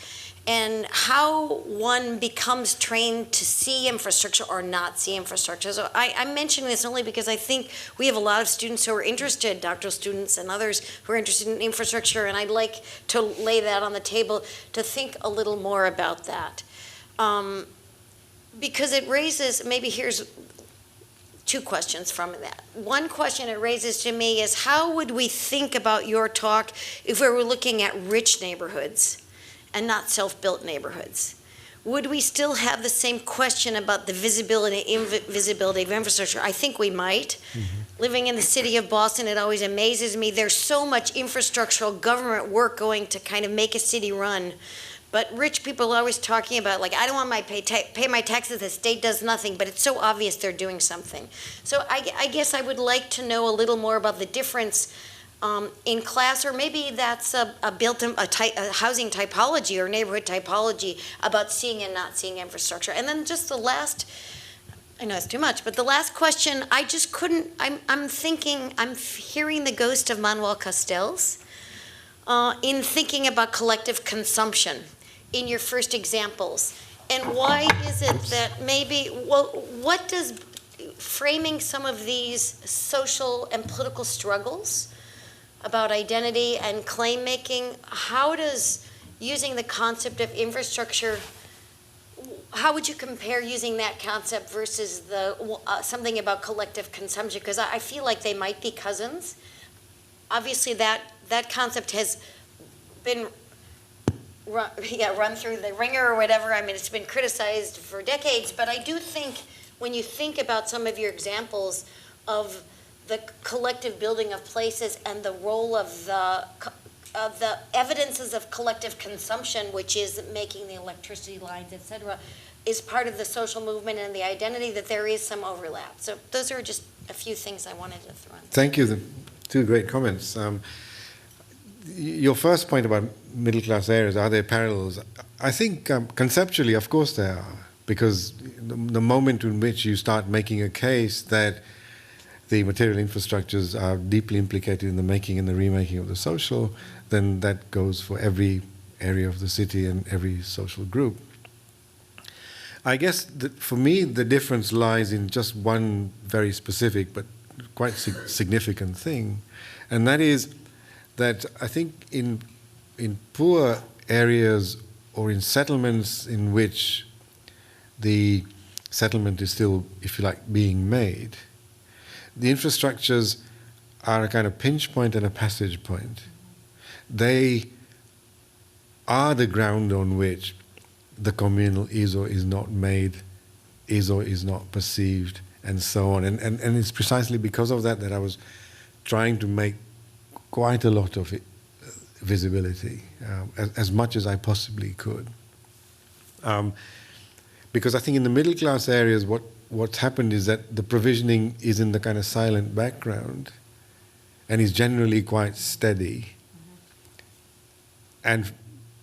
and how one becomes trained to see infrastructure or not see infrastructure. So I'm mentioning this only because I think we have a lot of students who are interested, doctoral students and others who are interested in infrastructure, and I'd like to lay that on the table to think a little more about that. Because it raises, maybe here's 2 questions from that. One question it raises to me is, how would we think about your talk if we were looking at rich neighborhoods and not self-built neighborhoods? Would we still have the same question about the visibility and invisibility of infrastructure? I think we might. Living in the city of Boston, it always amazes me. There's so much infrastructural government work going to kind of make a city run. But rich people are always talking about, like, I don't want my pay my taxes, the state does nothing, but it's so obvious they're doing something. So I guess I would like to know a little more about the difference in class, or maybe that's a housing typology or neighborhood typology about seeing and not seeing infrastructure. And then just the last, I know it's too much, but the last question, I just couldn't, I'm hearing the ghost of Manuel Castells in thinking about collective consumption in your first examples. And why is it that maybe, what does framing some of these social and political struggles about identity and claim making, how does using the concept of infrastructure, how would you compare using that concept versus the something about collective consumption? Because I feel like they might be cousins. Obviously that concept has been run through the ringer or whatever. It's been criticized for decades, but I do think when you think about some of your examples of the collective building of places and the role of the the evidences of collective consumption, which is making the electricity lines, et cetera, is part of the social movement and the identity, that there is some overlap. So those are just a few things I wanted to throw in. Thank you. Two great comments. Your first point about middle-class areas, are there parallels? I think conceptually, of course there are, because the moment in which you start making a case that the material infrastructures are deeply implicated in the making and the remaking of the social, then that goes for every area of the city and every social group. I guess that for me the difference lies in just one very specific but quite significant thing, and that is that I think in poor areas or in settlements in which the settlement is still, if you like, being made, the infrastructures are a kind of pinch point and a passage point. They are the ground on which the communal is or is not made, is or is not perceived, and so on. And it's precisely because of that that I was trying to make quite a lot of visibility, as much as I possibly could. Because I think in the middle class areas, what's happened is that the provisioning is in the kind of silent background and is generally quite steady and,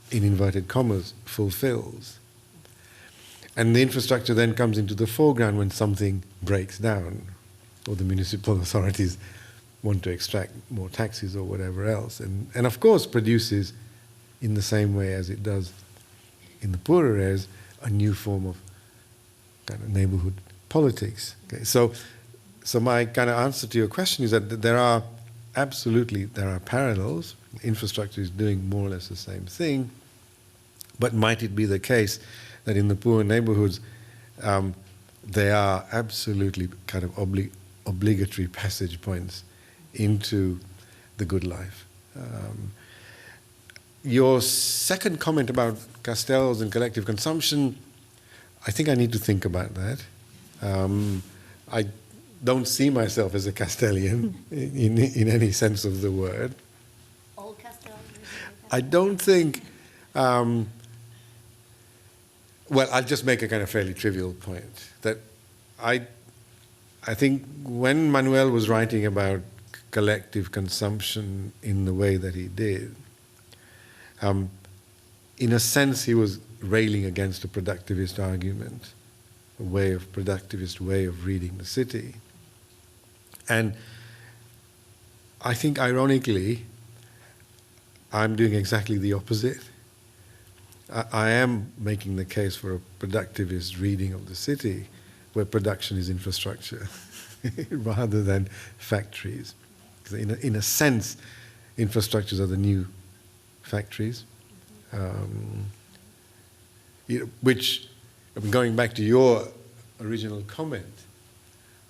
in inverted commas, fulfills. And the infrastructure then comes into the foreground when something breaks down or the municipal authorities want to extract more taxes or whatever else. And of course produces, in the same way as it does in the poorer areas, a new form of kind of neighborhood politics. Okay? So my kind of answer to your question is that there are parallels. Infrastructure is doing more or less the same thing, but might it be the case that in the poor neighborhoods they are absolutely kind of obligatory passage points into the good life? Your second comment about castells and collective consumption, I think I need to think about that. I don't see myself as a Castellian in any sense of the word. Old Castell? I don't think... well, I'll just make a kind of fairly trivial point, that I think when Manuel was writing about collective consumption in the way that he did, in a sense he was railing against a productivist argument, a productivist way of reading the city. And I think ironically, I'm doing exactly the opposite. I am making the case for a productivist reading of the city where production is infrastructure rather than factories. In a sense, infrastructures are the new factories, which, going back to your original comment,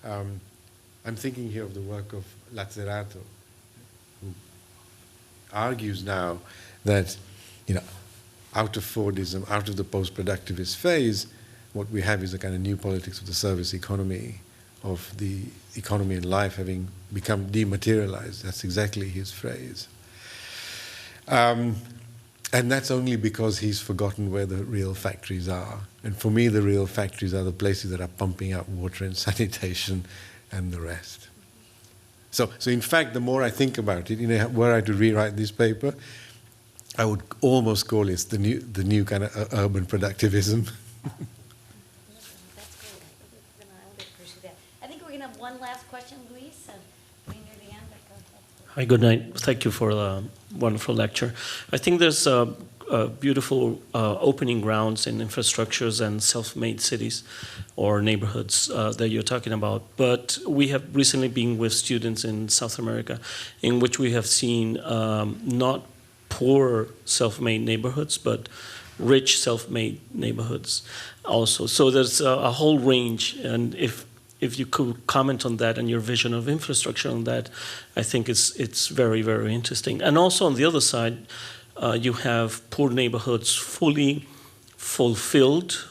I'm thinking here of the work of Lazzarato, who argues now that, out of Fordism, out of the post-productivist phase, what we have is a kind of new politics of the service economy, of the economy and life having become dematerialized. That's exactly his phrase. And that's only because he's forgotten where the real factories are. And for me, the real factories are the places that are pumping out water and sanitation and the rest. So in fact, the more I think about it, were I to rewrite this paper, I would almost call it the new kind of urban productivism. That's great. I'll get pursue that. I think we're going to have one last question, Luis. Near the end. Hi, good night. Thank you for the wonderful lecture. I think there's beautiful opening grounds in infrastructures and self-made cities or neighborhoods that you're talking about. But we have recently been with students in South America in which we have seen not poor self-made neighborhoods, but rich self-made neighborhoods also. So there's a whole range, and if you could comment on that and your vision of infrastructure on that, I think it's very, very interesting. And also on the other side, you have poor neighborhoods fully fulfilled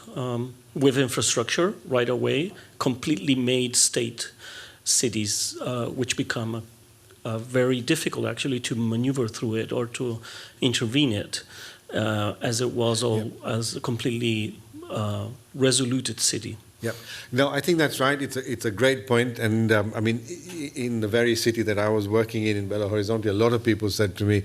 with infrastructure right away, completely made state cities, which become very difficult actually to maneuver through it or to intervene it, as it was as a completely resoluted city. Yeah, no, I think that's right. It's a great point, and I mean, in the very city that I was working in Belo Horizonte, a lot of people said to me,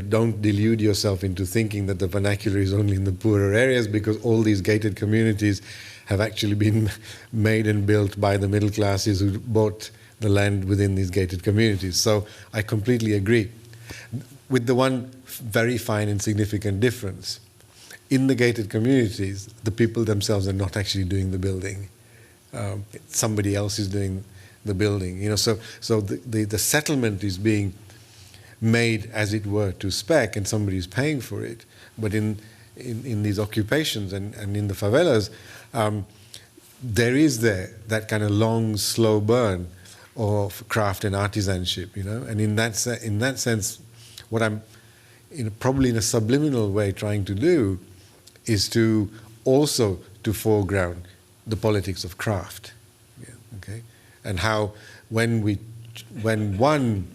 don't delude yourself into thinking that the vernacular is only in the poorer areas, because all these gated communities have actually been made and built by the middle classes who bought the land within these gated communities. So I completely agree, with the one very fine and significant difference. In the gated communities, the people themselves are not actually doing the building. Somebody else is doing the building. So the settlement is being made, as it were, to spec, and somebody is paying for it. But in these occupations and in the favelas, there is that kind of long, slow burn of craft and artisanship. And in that sense, what I'm probably in a subliminal way trying to do is to also to foreground the politics of craft, okay, and how when one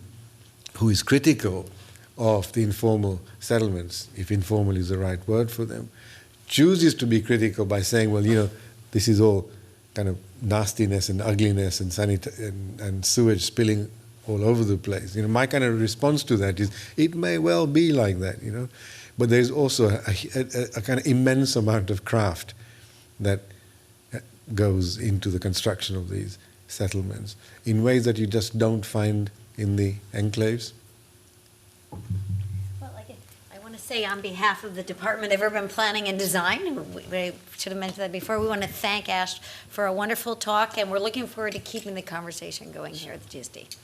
who is critical of the informal settlements, if informal is the right word for them, chooses to be critical by saying, well, this is all kind of nastiness and ugliness and and sewage spilling all over the place. My kind of response to that is, it may well be like that, but there's also a kind of immense amount of craft that goes into the construction of these settlements in ways that you just don't find in the enclaves. Well, I want to say on behalf of the Department of Urban Planning and Design, we should have mentioned that before, we want to thank Ash for a wonderful talk, and we're looking forward to keeping the conversation going here at the GSD.